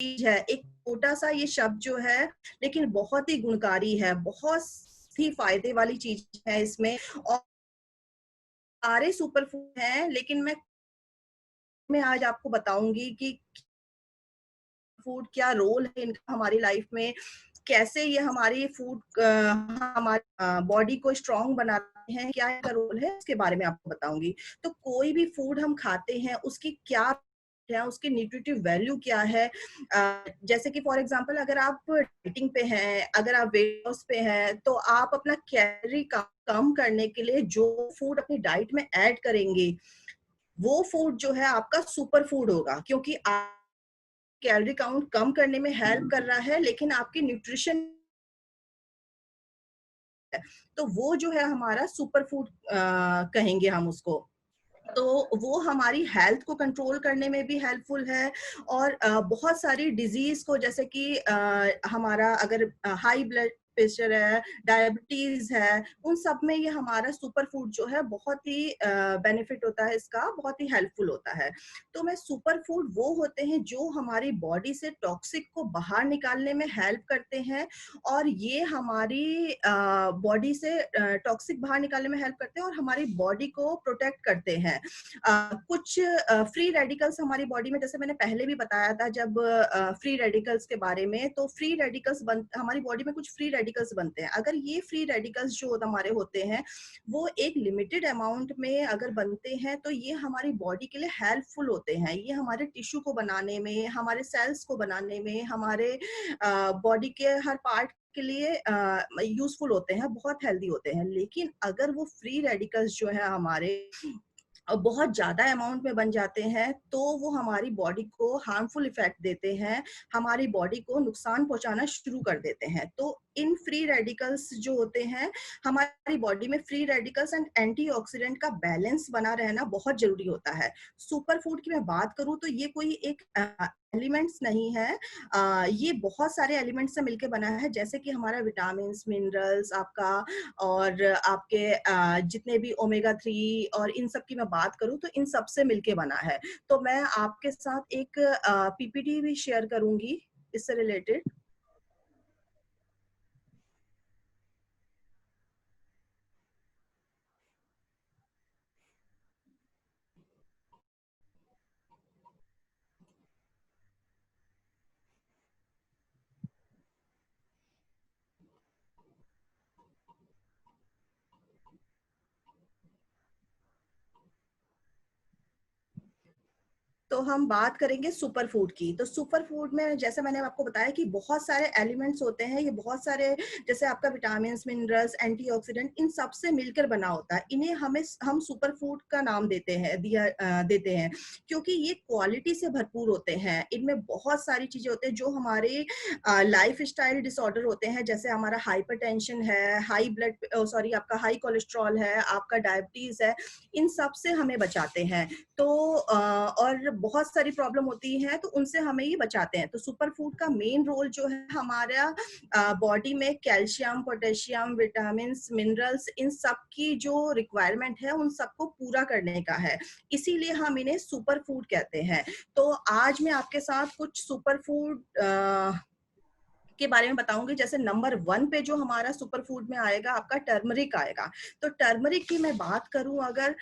चीज है, एक छोटा सा ये शब्द जो है, लेकिन बहुत ही गुणकारी है, बहुत ही फायदे वाली चीज है इसमें। और सारे सुपर फूड हैं, लेकिन मैं आज आपको बताऊंगी कि फूड क्या रोल है इनका हमारी लाइफ में, कैसे ये हमारी फूड हमारी बॉडी को स्ट्रांग बनाते हैं, क्या इनका रोल है, इसके बारे में आपको बताऊंगी। तो कोई भी फूड हम खाते हैं उसकी क्या उसकी न्यूट्रिटिव वैल्यू क्या है। जैसे कि फॉर एग्जांपल अगर आप डाइटिंग पे हैं, अगर आप वेट लॉस पे हैं, तो आप अपना कैलोरी कम करने के लिए जो फूड अपनी डाइट में ऐड करेंगे, वो फूड जो है आपका सुपर फूड होगा, क्योंकि कैलोरी काउंट कम करने में हेल्प कर रहा है, लेकिन आपकी न्यूट्रिशन, तो वो जो है हमारा सुपर फूड कहेंगे हम उसको। तो वो हमारी हेल्थ को कंट्रोल करने में भी हेल्पफुल है, और बहुत सारी डिजीज को, जैसे कि हमारा अगर हाई ब्लड प्रेशर है, डायबिटीज है, उन सब में ये हमारा सुपर फूड जो है बहुत ही बेनिफिट होता है, इसका बहुत ही हेल्पफुल होता है। तो मैं सुपर फूड वो होते हैं जो हमारी बॉडी से टॉक्सिक को बाहर निकालने में हेल्प करते हैं, और ये हमारी बॉडी से टॉक्सिक बाहर निकालने में हेल्प करते हैं और हमारी बॉडी को प्रोटेक्ट करते हैं। कुछ फ्री रेडिकल्स हमारी बॉडी में, जैसे मैंने पहले भी बताया था जब फ्री रेडिकल्स के बारे में, तो फ्री रेडिकल्स हमारी बॉडी में कुछ फ्री रेडिकल्स बनते हैं। अगर ये फ्री रेडिकल्स जो हमारे होते हैं वो एक लिमिटेड अमाउंट में अगर बनते हैं, तो ये हमारी बॉडी के लिए हेल्पफुल होते हैं। ये हमारे टिश्यू को बनाने में, हमारे सेल्स को बनाने में, हमारे बॉडी के हर पार्ट के लिए यूजफुल होते हैं, बहुत हेल्दी होते हैं। लेकिन अगर वो फ्री रेडिकल्स जो है हमारे बहुत ज्यादा अमाउंट में बन जाते हैं, तो वो हमारी बॉडी को हार्मफुल इफेक्ट देते हैं, हमारी बॉडी को नुकसान पहुंचाना शुरू कर देते हैं। तो इन फ्री रेडिकल्स जो होते हैं, हमारी बॉडी में फ्री रेडिकल्स एंड एंटीऑक्सीडेंट का बैलेंस बना रहना बहुत जरूरी होता है। सुपर फूड की मैं बात करूं तो ये कोई एक एलिमेंट्स नहीं है, ये बहुत सारे एलिमेंट्स से मिलकर बना है, जैसे कि हमारा विटामिन, मिनरल्स आपका, और आपके जितने भी ओमेगा 3 और इन सब की मैं बात करूं तो इन सब से मिलके बना है। तो मैं आपके साथ एक पीपीटी भी शेयर करूंगी इससे रिलेटेड। तो हम बात करेंगे सुपर फूड की। तो सुपर फूड में जैसे मैंने आपको बताया कि बहुत सारे एलिमेंट्स होते हैं, ये बहुत सारे, जैसे आपका विटामिन, मिनरल्स, एंटीऑक्सीडेंट, इन सब से मिलकर बना होता है। इन्हें हम सुपर फूड का नाम देते हैं क्योंकि ये क्वालिटी से भरपूर होते हैं। इनमें बहुत सारी चीजें होती हैं जो हमारे लाइफ स्टाइल डिसऑर्डर होते हैं, जैसे हमारा हाइपरटेंशन है, आपका हाई कोलेस्ट्रॉल है, आपका डायबिटीज है, इन सब से हमें बचाते हैं। तो और बहुत सारी प्रॉब्लम होती है, तो उनसे हमें ये बचाते हैं। तो सुपर फूड का मेन रोल जो है हमारा बॉडी में कैल्शियम, पोटेशियम, विटामिन, मिनरल्स, इन सब की जो रिक्वायरमेंट है उन सबको पूरा करने का है, इसीलिए हम इन्हें सुपर फूड कहते हैं। तो आज मैं आपके साथ कुछ सुपर फूड के बारे में बताऊंगी। जैसे नंबर 1 पे जो हमारा सुपर फूड में आएगा आपका टर्मरिक आएगा। तो टर्मरिक की मैं बात करूं अगर,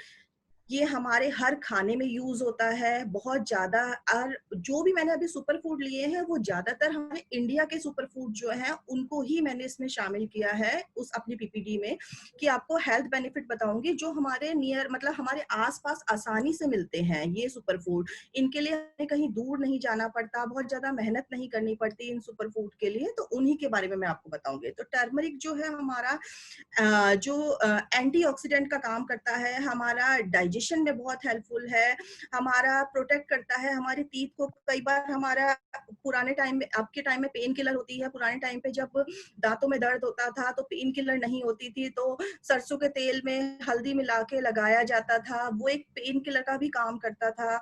ये हमारे हर खाने में यूज होता है बहुत ज्यादा। और जो भी मैंने अभी सुपर फूड लिए हैं वो ज्यादातर हमारे इंडिया के सुपर फूड जो हैं उनको ही मैंने इसमें शामिल किया है उस अपनी पीपीटी में, कि आपको हेल्थ बेनिफिट बताऊंगी जो हमारे नियर, मतलब हमारे आसपास आसानी से मिलते हैं ये सुपर फूड। इनके लिए हमें कहीं दूर नहीं जाना पड़ता, बहुत ज्यादा मेहनत नहीं करनी पड़ती इन सुपर फूड के लिए। तो उन्हीं के बारे में मैं आपको बताऊंगी। तो टर्मरिक जो है हमारा जो एंटीऑक्सीडेंट का काम करता है, हमारा डाइजेशन में बहुत हेल्पफुल है, हमारा प्रोटेक्ट करता है हमारे टीथ को। कई बार हमारा पुराने टाइम में, आपके टाइम में पेन किलर होती है, पुराने टाइम पे जब दांतों में दर्द होता था तो पेन किलर नहीं होती थी, तो सरसों के तेल में हल्दी मिला के लगाया जाता था, वो एक पेन किलर का भी काम करता था।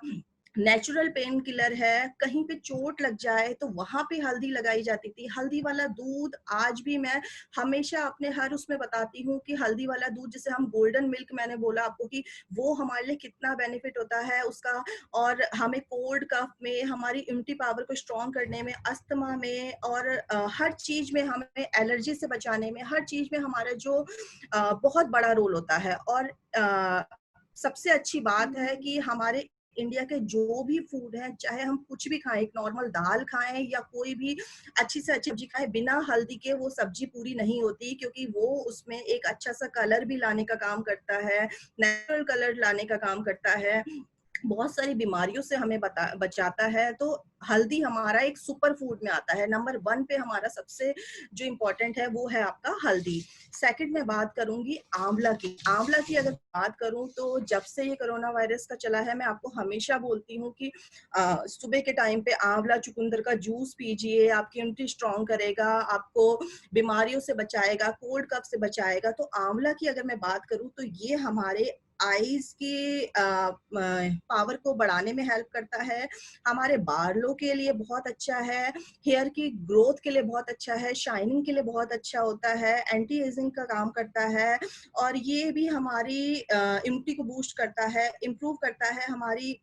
नेचुरल पेन किलर है, कहीं पे चोट लग जाए तो वहाँ पे हल्दी लगाई जाती थी। हल्दी वाला दूध आज भी मैं हमेशा अपने हर उसमें बताती हूँ कि हल्दी वाला दूध, जिसे हम गोल्डन मिल्क, मैंने बोला आपको कि वो हमारे लिए कितना बेनिफिट होता है उसका, और हमें कोल्ड कफ में, हमारी इम्यूनिटी पावर को स्ट्रॉन्ग करने में, अस्थमा में, और हर चीज़ में, हमें एलर्जी से बचाने में, हर चीज़ में हमारा जो बहुत बड़ा रोल होता है। और सबसे अच्छी बात है कि हमारे इंडिया के जो भी फूड है, चाहे हम कुछ भी खाएं, एक नॉर्मल दाल खाएं या कोई भी अच्छी से अच्छी सब्जी खाएं, बिना हल्दी के वो सब्जी पूरी नहीं होती, क्योंकि वो उसमें एक अच्छा सा कलर भी लाने का काम करता है, नेचुरल कलर लाने का काम करता है, बहुत सारी बीमारियों से हमें बचाता है। तो हल्दी हमारा एक सुपर फूड में आता है। नंबर 1 पे हमारा सबसे जो इम्पोर्टेंट है वो है आपका हल्दी। सेकंड में बात करूंगी आंवला की। आंवला की अगर बात करूं तो जब से ये कोरोना वायरस का चला है, मैं आपको हमेशा बोलती हूँ कि सुबह के टाइम पे आंवला चुकंदर का जूस पीजिए, आपकी इम्यूनिटी स्ट्रॉन्ग करेगा, आपको बीमारियों से बचाएगा, कोल्ड कफ से बचाएगा। तो आंवला की अगर मैं बात करूं तो ये हमारे आईज की पावर को बढ़ाने में हेल्प करता है, हमारे बालों के लिए बहुत अच्छा है, हेयर की ग्रोथ के लिए बहुत अच्छा है, शाइनिंग के लिए बहुत अच्छा होता है, एंटी एजिंग का काम करता है, और ये भी हमारी इम्यूनिटी को बूस्ट करता है, इम्प्रूव करता है हमारी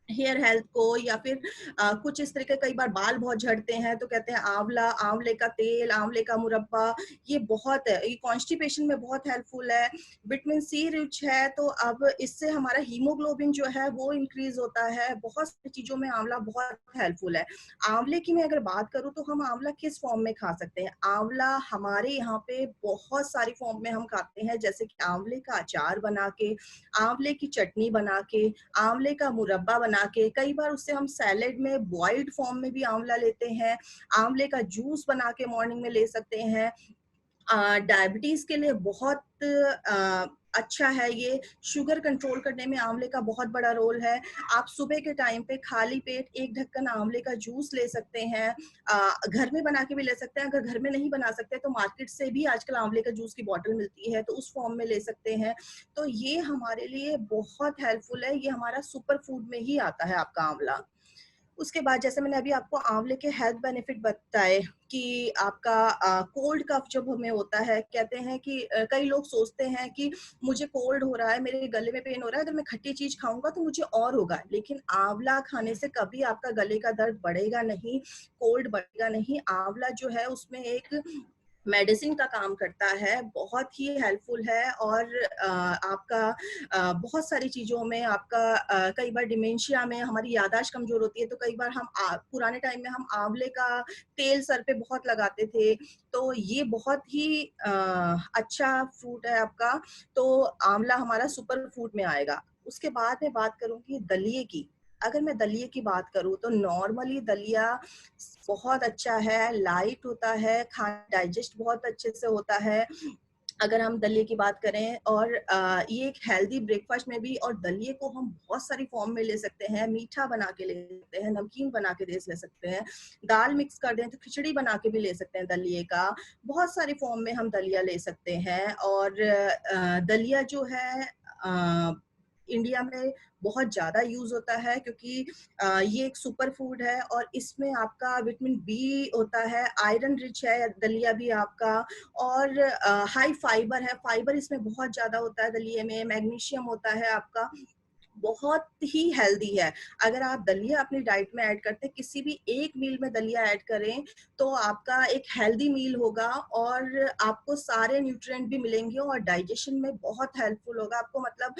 हेयर हेल्थ को। या फिर कुछ इस तरह के कई बार बाल बहुत झड़ते हैं तो कहते हैं आंवला, आंवले का तेल, आंवले का मुरब्बा, ये बहुत है, ये कॉन्स्टिपेशन में बहुत हेल्पफुल है, विटामिन सी रिच है। तो अब इससे हमारा हीमोग्लोबिन जो है वो इंक्रीज होता है। बहुत सारी चीजों में आंवला बहुत हेल्पफुल है। आंवले की मैं अगर बात करूं तो हम आंवला किस फॉर्म में खा सकते हैं? आंवला हमारे यहाँ पे बहुत सारी फॉर्म में हम खाते हैं, जैसे कि आंवले का अचार बना के, आंवले की चटनी बना के, आंवले का मुरब्बा बना के, कई बार उससे हम सैलेड में बॉइल्ड फॉर्म में भी आंवला लेते हैं, आंवले का जूस बना के मॉर्निंग में ले सकते हैं। डायबिटीज के लिए बहुत अच्छा है ये, शुगर कंट्रोल करने में आंवले का बहुत बड़ा रोल है। आप सुबह के टाइम पे खाली पेट एक ढक्कन आंवले का जूस ले सकते हैं, घर में बना के भी ले सकते हैं। अगर घर में नहीं बना सकते तो मार्केट से भी आजकल आंवले का जूस की बॉटल मिलती है, तो उस फॉर्म में ले सकते हैं। तो ये हमारे लिए बहुत हेल्पफुल है, ये हमारा सुपर फूड में ही आता है आपका आंवला। उसके बाद जैसे मैंने अभी आपको आंवले के हेल्थ बेनिफिट बताए कि आपका कोल्ड कफ जब हमें होता है, कहते हैं कि कई लोग सोचते हैं कि मुझे कोल्ड हो रहा है, मेरे गले में पेन हो रहा है, अगर मैं खट्टी चीज खाऊंगा तो मुझे और होगा। लेकिन आंवला खाने से कभी आपका गले का दर्द बढ़ेगा नहीं, कोल्ड बढ़ेगा नहीं। आंवला जो है उसमें एक मेडिसिन का काम करता है, बहुत ही हेल्पफुल है। और आपका बहुत सारी चीज़ों में आपका कई बार डिमेंशिया में हमारी याददाश्त कमज़ोर होती है, तो कई बार हम पुराने टाइम में हम आंवले का तेल सर पे बहुत लगाते थे। तो ये बहुत ही अच्छा फ्रूट है आपका। तो आंवला हमारा सुपर फूड में आएगा। उसके बाद मैं बात करूँगी दलिये की। अगर मैं दलिये की बात करूँ तो नॉर्मली दलिया बहुत अच्छा है, लाइट होता है, खाना डाइजेस्ट बहुत अच्छे से होता है। अगर हम दलिये की बात करें, और ये एक हेल्दी ब्रेकफास्ट में भी, और दलिये को हम बहुत सारी फॉर्म में ले सकते हैं, मीठा बना के ले सकते हैं, नमकीन बना के ले सकते हैं, दाल मिक्स कर दें तो खिचड़ी बना के भी ले सकते हैं दलिये का। बहुत सारी फॉर्म में हम दलिया ले सकते हैं। और दलिया जो है इंडिया में बहुत ज़्यादा यूज़ होता है, क्योंकि ये एक सुपर फूड है और इसमें आपका विटामिन बी होता है, आयरन रिच है दलिया भी आपका, और हाई फाइबर है, फाइबर इसमें बहुत ज़्यादा होता है दलिये में, मैग्नीशियम होता है आपका, बहुत ही हेल्दी है। अगर आप दलिया अपनी डाइट में ऐड करते हैं, किसी भी एक मील में दलिया ऐड करें, तो आपका एक हेल्दी मील होगा, और आपको सारे न्यूट्रिएंट भी मिलेंगे, और डाइजेशन में बहुत हेल्पफुल होगा आपको। मतलब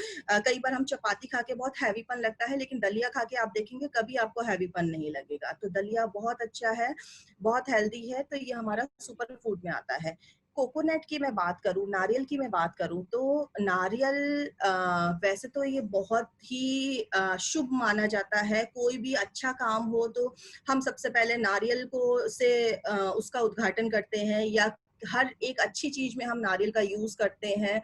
कई बार हम चपाती खा के बहुत हैवीपन लगता है, लेकिन दलिया खा के आप देखेंगे कभी आपको हैवीपन नहीं लगेगा। तो दलिया बहुत अच्छा है, बहुत हेल्दी है, तो ये हमारा सुपर फूड में आता है। कोकोनट की मैं बात करूँ, नारियल की मैं बात करूँ, तो नारियल वैसे तो ये बहुत ही शुभ माना जाता है। कोई भी अच्छा काम हो तो हम सबसे पहले नारियल को से उसका उद्घाटन करते हैं, या हर एक अच्छी चीज में हम नारियल का यूज करते हैं।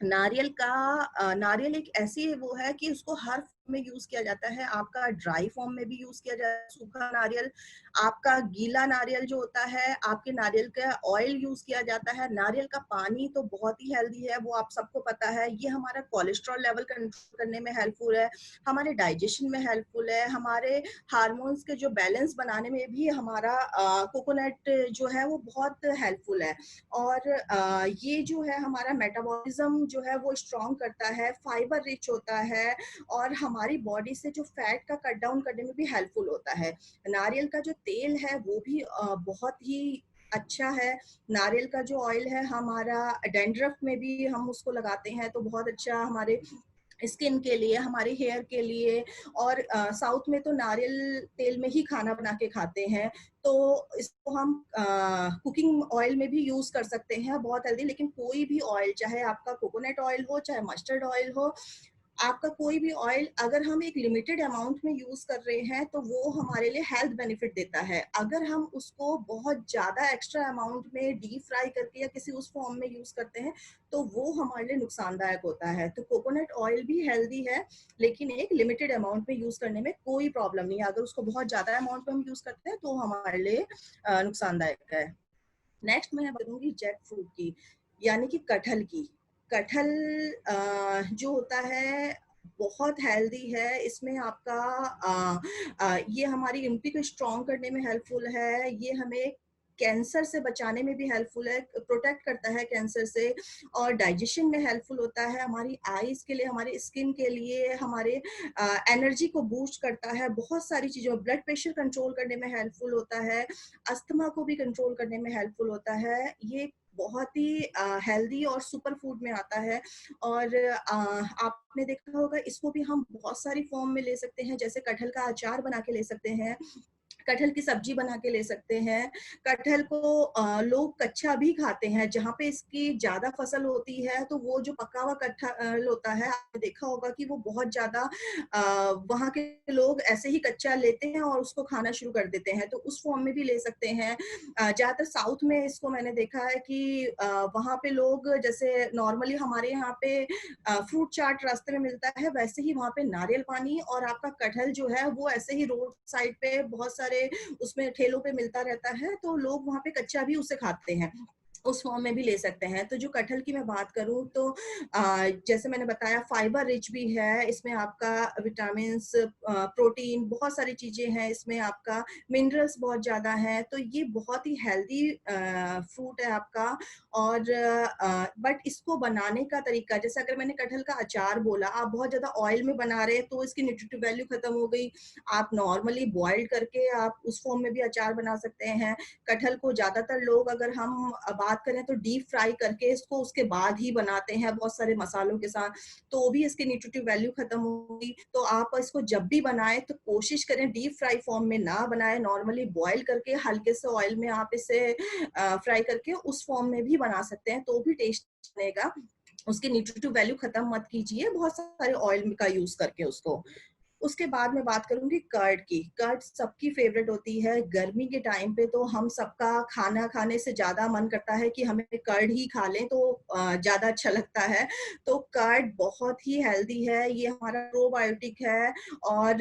नारियल एक ऐसी वो है कि उसको हर में यूज किया जाता है, आपका ड्राई फॉर्म में भी यूज किया जाता है सूखा नारियल, आपका गीला नारियल जो होता है, आपके नारियल का ऑयल यूज किया जाता है, नारियल का पानी तो बहुत ही हेल्दी है, वो आप सबको पता है। ये हमारा कोलेस्ट्रॉल लेवल कंट्रोल करने में हेल्पफुल है, हमारे डाइजेशन में हेल्पफुल है, हमारे हार्मोन्स के जो बैलेंस बनाने में भी हमारा कोकोनट जो है वो बहुत हेल्पफुल है। और ये जो है हमारा मेटाबॉलिज्म जो है वो स्ट्रॉन्ग करता है, फाइबर रिच होता है, और हमारी बॉडी से जो फैट का कट डाउन करने में भी हेल्पफुल होता है। नारियल का जो तेल है वो भी बहुत ही अच्छा है। नारियल का जो ऑयल है हमारा डैंड्रफ में भी हम उसको लगाते हैं तो बहुत अच्छा हमारे स्किन के लिए, हमारे हेयर के लिए। और साउथ में तो नारियल तेल में ही खाना बना के खाते हैं, तो इसको हम कुकिंग ऑयल में भी यूज कर सकते हैं, बहुत हेल्दी। लेकिन कोई भी ऑयल, चाहे आपका कोकोनट ऑयल हो, चाहे मस्टर्ड ऑयल हो, आपका कोई भी ऑयल अगर हम एक लिमिटेड अमाउंट में यूज कर रहे हैं तो वो हमारे लिए हेल्थ बेनिफिट देता है। अगर हम उसको बहुत ज्यादा एक्स्ट्रा अमाउंट में डीप फ्राई करके या किसी उस फॉर्म में यूज करते हैं तो वो हमारे लिए नुकसानदायक होता है। तो कोकोनट ऑयल भी हेल्दी है, लेकिन एक लिमिटेड अमाउंट में यूज करने में कोई प्रॉब्लम नहीं है। अगर उसको बहुत ज्यादा अमाउंट में हम यूज करते हैं तो हमारे लिए नुकसानदायक है। नेक्स्ट मैं बताऊंगी जैक फ्रूट की, यानी कि कटहल की। कटहल जो होता है बहुत हेल्दी है। इसमें आपका ये हमारी इम्यूनिटी को स्ट्रॉन्ग करने में हेल्पफुल है, ये हमें कैंसर से बचाने में भी हेल्पफुल है, प्रोटेक्ट करता है कैंसर से, और डाइजेशन में हेल्पफुल होता है, हमारी आईज के लिए, हमारी स्किन के लिए, हमारे एनर्जी को बूस्ट करता है, बहुत सारी चीजों, ब्लड प्रेशर कंट्रोल करने में हेल्पफुल होता है, अस्थमा को भी कंट्रोल करने में हेल्पफुल होता है। ये बहुत ही हेल्दी और सुपर फूड में आता है। और आपने देखा होगा इसको भी हम बहुत सारी फॉर्म में ले सकते हैं, जैसे कटहल का अचार बना के ले सकते हैं, कटहल की सब्जी बना के ले सकते हैं। कटहल को लोग कच्चा भी खाते हैं, जहाँ पे इसकी ज्यादा फसल होती है तो वो जो पका हुआ कटहल होता है, आपने देखा होगा कि वो बहुत ज्यादा वहाँ के लोग ऐसे ही कच्चा लेते हैं और उसको खाना शुरू कर देते हैं, तो उस फॉर्म में भी ले सकते हैं। ज्यादातर साउथ में इसको मैंने देखा है कि वहाँ पे लोग, जैसे नॉर्मली हमारे यहाँ पे फ्रूट चाट रास्ते में मिलता है, वैसे ही वहाँ पे नारियल पानी और आपका कटहल जो है वो ऐसे ही रोड साइड पे बहुत सारे उसमें ठेलों पे मिलता रहता है, तो लोग वहाँ पे कच्चा भी उसे खाते हैं, उस फॉर्म में भी ले सकते हैं। तो जो कटहल की मैं बात करूं तो जैसे मैंने बताया फाइबर रिच भी है, इसमें आपका विटामिन, प्रोटीन, बहुत सारी चीजें हैं, इसमें आपका मिनरल्स बहुत ज्यादा हैं, तो ये बहुत ही हेल्दी फ्रूट है आपका। और बट इसको बनाने का तरीका, जैसे अगर मैंने कटहल का अचार बोला, आप बहुत ज्यादा ऑयल में बना रहे हैं तो इसकी न्यूट्रिटिव वैल्यू खत्म हो गई। आप नॉर्मली बॉइल्ड करके आप उस फॉर्म में भी अचार बना सकते हैं। कटहल को ज्यादातर लोग, अगर हम बात करें तो डीप फ्राई करके इसको उसके बाद ही बनाते हैं बहुत सारे मसालों के साथ, तो भी इसकी न्यूट्रिटिव वैल्यू खत्म होगी। तो आप इसको जब भी बनाएं तो कोशिश करें डीप फ्राई फॉर्म में ना बनाएं, नॉर्मली बॉईल करके हल्के से ऑयल में आप इसे फ्राई करके उस फॉर्म में भी बना सकते हैं, तो भी टेस्ट बनेगा। उसकी न्यूट्रिटिव वैल्यू खत्म मत कीजिए बहुत सारे ऑयल का यूज करके उसको। उसके बाद मैं बात करूंगी कर्ड की। कर्ड सबकी फेवरेट होती है, गर्मी के टाइम पे तो हम सबका खाना खाने से ज्यादा मन करता है कि हमें कर्ड ही खा लें, तो ज्यादा अच्छा लगता है। तो कर्ड बहुत ही हेल्दी है, ये हमारा प्रोबायोटिक है, और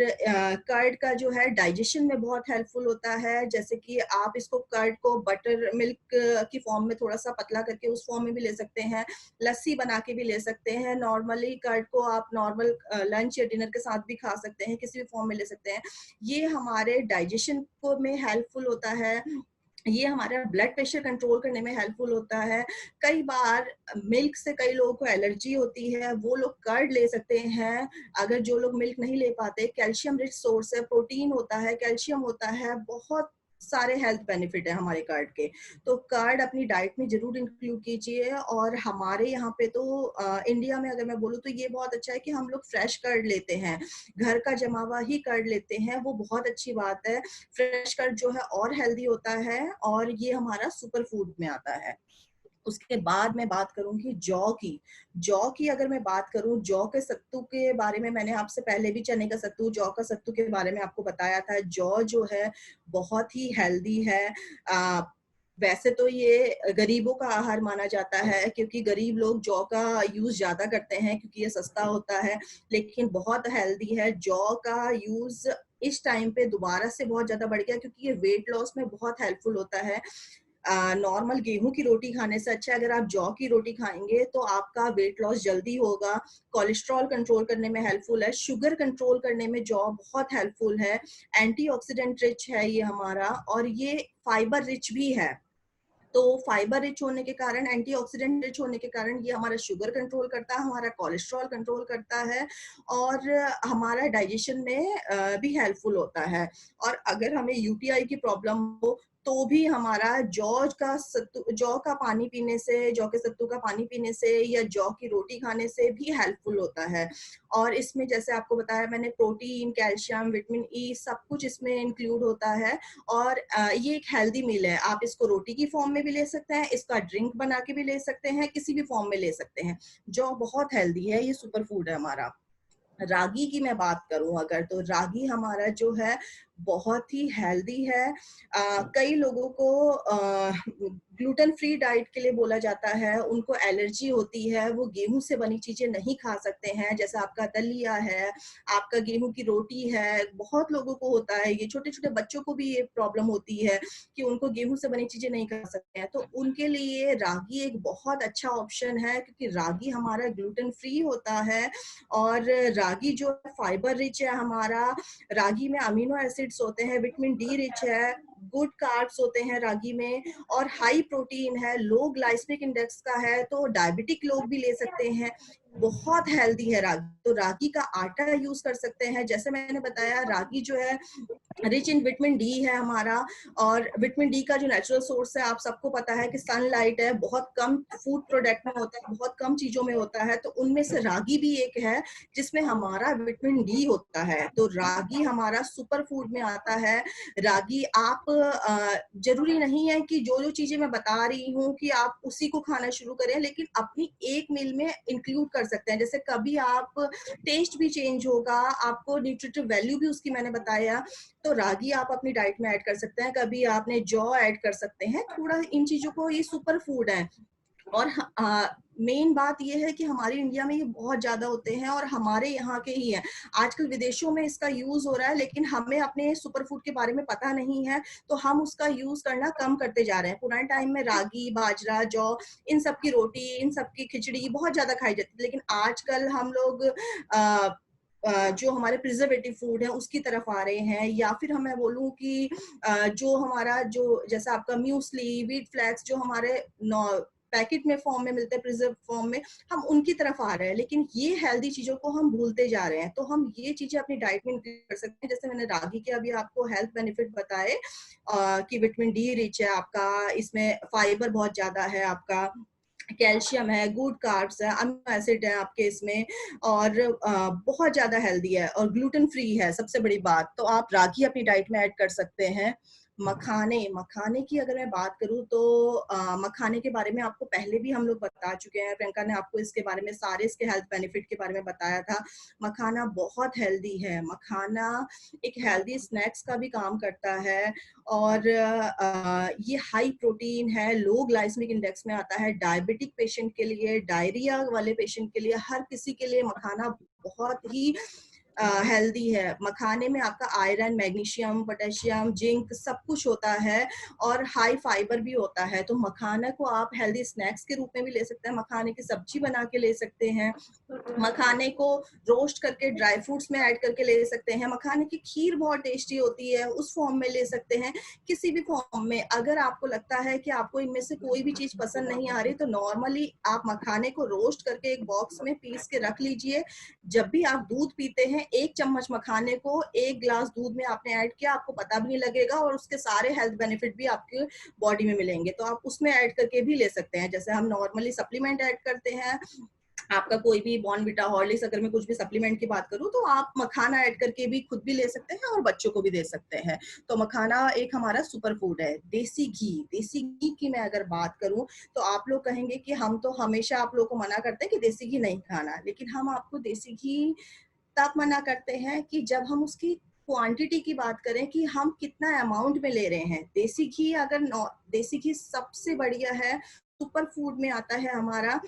कर्ड का जो है डाइजेशन में बहुत हेल्पफुल होता है। जैसे कि आप इसको कर्ड को बटर मिल्क की फॉर्म में थोड़ा सा पतला करके उस फॉर्म में भी ले सकते हैं, लस्सी बना के भी ले सकते हैं। नॉर्मली कर्ड को आप नॉर्मल लंच या डिनर के साथ भी खा सकते हैं, किसी भी फॉर्म में ले सकते हैं। ये हमारे डाइजेशन को में हेल्पफुल होता है, ये हमारा ब्लड प्रेशर कंट्रोल करने में हेल्पफुल होता है। कई बार मिल्क से कई लोगों को एलर्जी होती है, वो लोग कर्ड ले सकते हैं। अगर जो लोग मिल्क नहीं ले पाते, कैल्शियम रिच सोर्स है, प्रोटीन होता है, कैल्शियम होता है, बहुत सारे हेल्थ बेनिफिट है हमारे कर्ड के। तो कर्ड अपनी डाइट में जरूर इंक्लूड कीजिए। और हमारे यहाँ पे तो इंडिया में अगर मैं बोलूँ तो ये बहुत अच्छा है कि हम लोग फ्रेश कर्ड लेते हैं, घर का जमा हुआ ही कर्ड लेते हैं, वो बहुत अच्छी बात है। फ्रेश कर्ड जो है और हेल्दी होता है, और ये हमारा सुपर फूड में आता है। उसके बाद मैं बात करूंगी जौ की। जौ की अगर मैं बात करूं, जौ के सत्तू के बारे में मैंने आपसे पहले भी चने का सत्तू, जौ का सत्तू के बारे में आपको बताया था। जौ जो है बहुत ही हेल्दी है। वैसे तो ये गरीबों का आहार माना जाता है, क्योंकि गरीब लोग जौ का यूज ज्यादा करते हैं क्योंकि ये सस्ता होता है, लेकिन बहुत हेल्दी है। जौ का यूज इस टाइम पे दोबारा से बहुत ज्यादा बढ़ गया, क्योंकि ये वेट लॉस में बहुत हेल्पफुल होता है। नॉर्मल गेहूं की रोटी खाने से अच्छा है अगर आप जौ की रोटी खाएंगे तो आपका वेट लॉस जल्दी होगा। कोलेस्ट्रॉल कंट्रोल करने में हेल्पफुल है, शुगर कंट्रोल करने में जौ बहुत हेल्पफुल है। एंटीऑक्सीडेंट रिच है ये हमारा, और ये फाइबर रिच भी है। तो फाइबर रिच होने के कारण, एंटीऑक्सीडेंट रिच होने के कारण ये हमारा शुगर कंट्रोल करता है, हमारा कोलेस्ट्रॉल कंट्रोल करता है, और हमारा डाइजेशन में भी हेल्पफुल होता है। और अगर हमें यूटीआई की प्रॉब्लम हो तो भी हमारा जौ का पानी पीने से, जौ के सत्तू का पानी पीने से या जौ की रोटी खाने से भी हेल्पफुल होता है। और इसमें जैसे आपको बताया मैंने, प्रोटीन, कैल्शियम, विटामिन ई सब कुछ इसमें इंक्लूड होता है। और ये एक हेल्दी मील है। आप इसको रोटी की फॉर्म में भी ले सकते हैं, इसका ड्रिंक बना के भी ले सकते हैं, किसी भी फॉर्म में ले सकते हैं। जौ बहुत हेल्दी है, ये सुपर फूड है हमारा। रागी की मैं बात करूं अगर, तो रागी हमारा जो है बहुत ही हेल्दी है। कई लोगों को ग्लूटेन फ्री डाइट के लिए बोला जाता है, उनको एलर्जी होती है, वो गेहूं से बनी चीजें नहीं खा सकते हैं, जैसे आपका दलिया है, आपका गेहूं की रोटी है। बहुत लोगों को होता है, ये छोटे छोटे बच्चों को भी ये प्रॉब्लम होती है कि उनको गेहूं से बनी चीजें नहीं खा सकते हैं। तो उनके लिए रागी एक बहुत अच्छा ऑप्शन है, क्योंकि रागी हमारा ग्लूटेन फ्री होता है। और रागी जो फाइबर रिच है हमारा, रागी में अमीनो एसिड्स होते हैं, विटामिन डी रिच है, गुड कार्ब्स होते हैं रागी में, और हाई प्रोटीन है, लो ग्लाइसेमिक इंडेक्स का है, तो डायबिटिक लोग भी ले सकते हैं। बहुत हेल्दी है रागी। तो रागी का आटा यूज कर सकते हैं। जैसे मैंने बताया, रागी जो है रिच इन विटामिन डी है हमारा, और विटामिन डी का जो नेचुरल सोर्स है आप सबको पता है कि सनलाइट है, बहुत कम फूड प्रोडक्ट में होता है, बहुत कम चीजों में होता है, तो उनमें से रागी भी एक है जिसमें हमारा विटामिन डी होता है। तो रागी हमारा सुपर फूड में आता है। रागी आप जरूरी नहीं है कि जो जो चीजें मैं बता रही हूँ कि आप उसी को खाना शुरू करें, लेकिन अपनी एक मील में इंक्लूड कर सकते हैं। जैसे कभी आप टेस्ट भी चेंज होगा, आपको न्यूट्रिटिव वैल्यू भी उसकी मैंने बताया, तो रागी आप अपनी डाइट में ऐड कर सकते हैं। कभी आपने जौ ऐड कर सकते हैं थोड़ा, इन चीजों को, ये सुपर फूड है। और मेन बात ये है कि हमारी इंडिया में ये बहुत ज्यादा होते हैं और हमारे यहाँ के ही हैं। आजकल विदेशों में इसका यूज हो रहा है, लेकिन हमें अपने सुपर फूड के बारे में पता नहीं है, तो हम उसका यूज करना कम करते जा रहे हैं। पुराने टाइम में रागी, बाजरा, जौ, इन सब की रोटी, इन सब की खिचड़ी बहुत ज्यादा खाई जाती थी, लेकिन आजकल हम लोग जो हमारे प्रिजर्वेटिव फूड है उसकी तरफ आ रहे हैं। या फिर हम, मैं बोलूं कि जो हमारा, जो जैसा आपका म्यूसली, व्हीट फ्लैक्स, जो हमारे पैकेट में फॉर्म में मिलते हैं, प्रिजर्व फॉर्म में, हम उनकी तरफ आ रहे हैं, लेकिन ये हेल्दी चीजों को हम भूलते जा रहे हैं। तो हम ये चीजें अपनी डाइट में इंक्लूड कर सकते हैं। जैसे मैंने रागी के अभी आपको हेल्थ बेनिफिट बताए कि विटामिन डी रिच है आपका, इसमें फाइबर बहुत ज्यादा है, आपका कैल्शियम है, गुड कार्ब्स है, अमीनो एसिड है आपके इसमें, और बहुत ज्यादा हेल्दी है, और ग्लूटेन फ्री है सबसे बड़ी बात। तो आप रागी अपनी डाइट में ऐड कर सकते हैं। मखाने, मखाने की अगर मैं बात करूं तो मखाने के बारे में आपको पहले भी हम लोग बता चुके हैं। प्रियंका ने आपको इसके बारे में, सारे इसके हेल्थ बेनिफिट के बारे में बताया था। मखाना बहुत हेल्दी है, मखाना एक हेल्दी स्नैक्स का भी काम करता है, और ये हाई प्रोटीन है, लो ग्लाइसेमिक इंडेक्स में आता है। डायबिटिक पेशेंट के लिए, डायरिया वाले पेशेंट के लिए, हर किसी के लिए मखाना बहुत ही हेल्दी है। मखाने में आपका आयरन, मैग्नीशियम, पोटेशियम, जिंक सब कुछ होता है, और हाई फाइबर भी होता है। तो मखाना को आप हेल्दी स्नैक्स के रूप में भी ले सकते हैं, मखाने की सब्जी बना के ले सकते हैं, मखाने को रोस्ट करके ड्राई फ्रूट्स में ऐड करके ले सकते हैं। मखाने की खीर बहुत टेस्टी होती है, उस फॉर्म में ले सकते हैं। किसी भी फॉर्म में, अगर आपको लगता है कि आपको इनमें से कोई भी चीज पसंद नहीं आ रही, तो नॉर्मली आप मखाने को रोस्ट करके एक बॉक्स में पीस के रख लीजिए। जब भी आप दूध पीते हैं, एक चम्मच मखाने को एक ग्लास दूध में आपने ऐड किया, आपको पता भी नहीं लगेगा, और उसके सारे हेल्थ बेनिफिट भी आपके बॉडी में मिलेंगे। तो आप उसमें ऐड करके भी ले सकते हैं। जैसे हम नॉर्मली सप्लीमेंट ऐड करते हैं, आपका कोई भी बॉर्नविटा, हॉर्लिक्स, अगर मैं कुछ भी सप्लीमेंट की बात करूं, तो आप मखाना ऐड करके भी खुद भी ले सकते हैं और बच्चों को भी दे सकते हैं। तो मखाना एक हमारा सुपर फूड है। देसी घी, देसी घी की मैं अगर बात करूं तो आप लोग कहेंगे कि हम तो हमेशा आप लोगों को मना करते हैं कि देसी घी नहीं खाना, लेकिन हम आपको देसी घी तब मना करते हैं कि जब हम उसकी क्वांटिटी की बात करें कि हम कितना अमाउंट में ले रहे हैं, देसी घी अगर देसी घी सबसे बढ़िया है, सुपर फूड में आता है हमारा,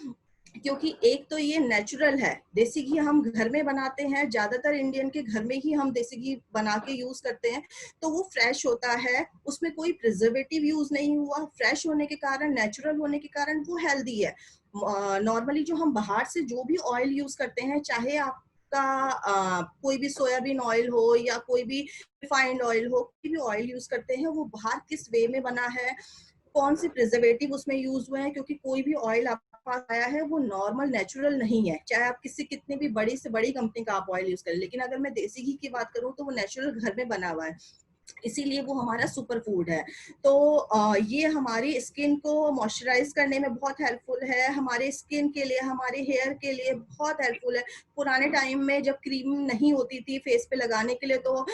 क्योंकि एक तो ये नेचुरल है। देसी घी हम घर में बनाते हैं, ज्यादातर इंडियन के घर में ही हम देसी घी बना के यूज करते हैं, तो वो फ्रेश होता है, उसमें कोई प्रिजर्वेटिव यूज नहीं हुआ, फ्रेश होने के कारण, नेचुरल होने के कारण वो हेल्दी है। नॉर्मली जो हम बाहर से जो भी ऑयल यूज करते हैं, चाहे आपका कोई भी सोयाबीन ऑयल हो या कोई भी रिफाइंड ऑयल हो, कोई भी ऑयल यूज करते हैं, वो बाहर किस वे में बना है, कौन से प्रिजर्वेटिव उसमें यूज हुए हैं, क्योंकि कोई भी ऑयल आपके पास आया है वो नॉर्मल नेचुरल नहीं है, चाहे आप किसी कितनी भी बड़ी से बड़ी कंपनी का आप ऑयल यूज करें। लेकिन अगर मैं देसी घी की बात करूं तो वो नेचुरल घर में बना हुआ है, इसीलिए वो हमारा सुपर फूड है। तो ये हमारी स्किन को मॉइस्चराइज करने में बहुत हेल्पफुल है, हमारे स्किन के लिए, हमारे हेयर के लिए बहुत हेल्पफुल है। पुराने टाइम में जब क्रीम नहीं होती थी फेस पे लगाने के लिए, तो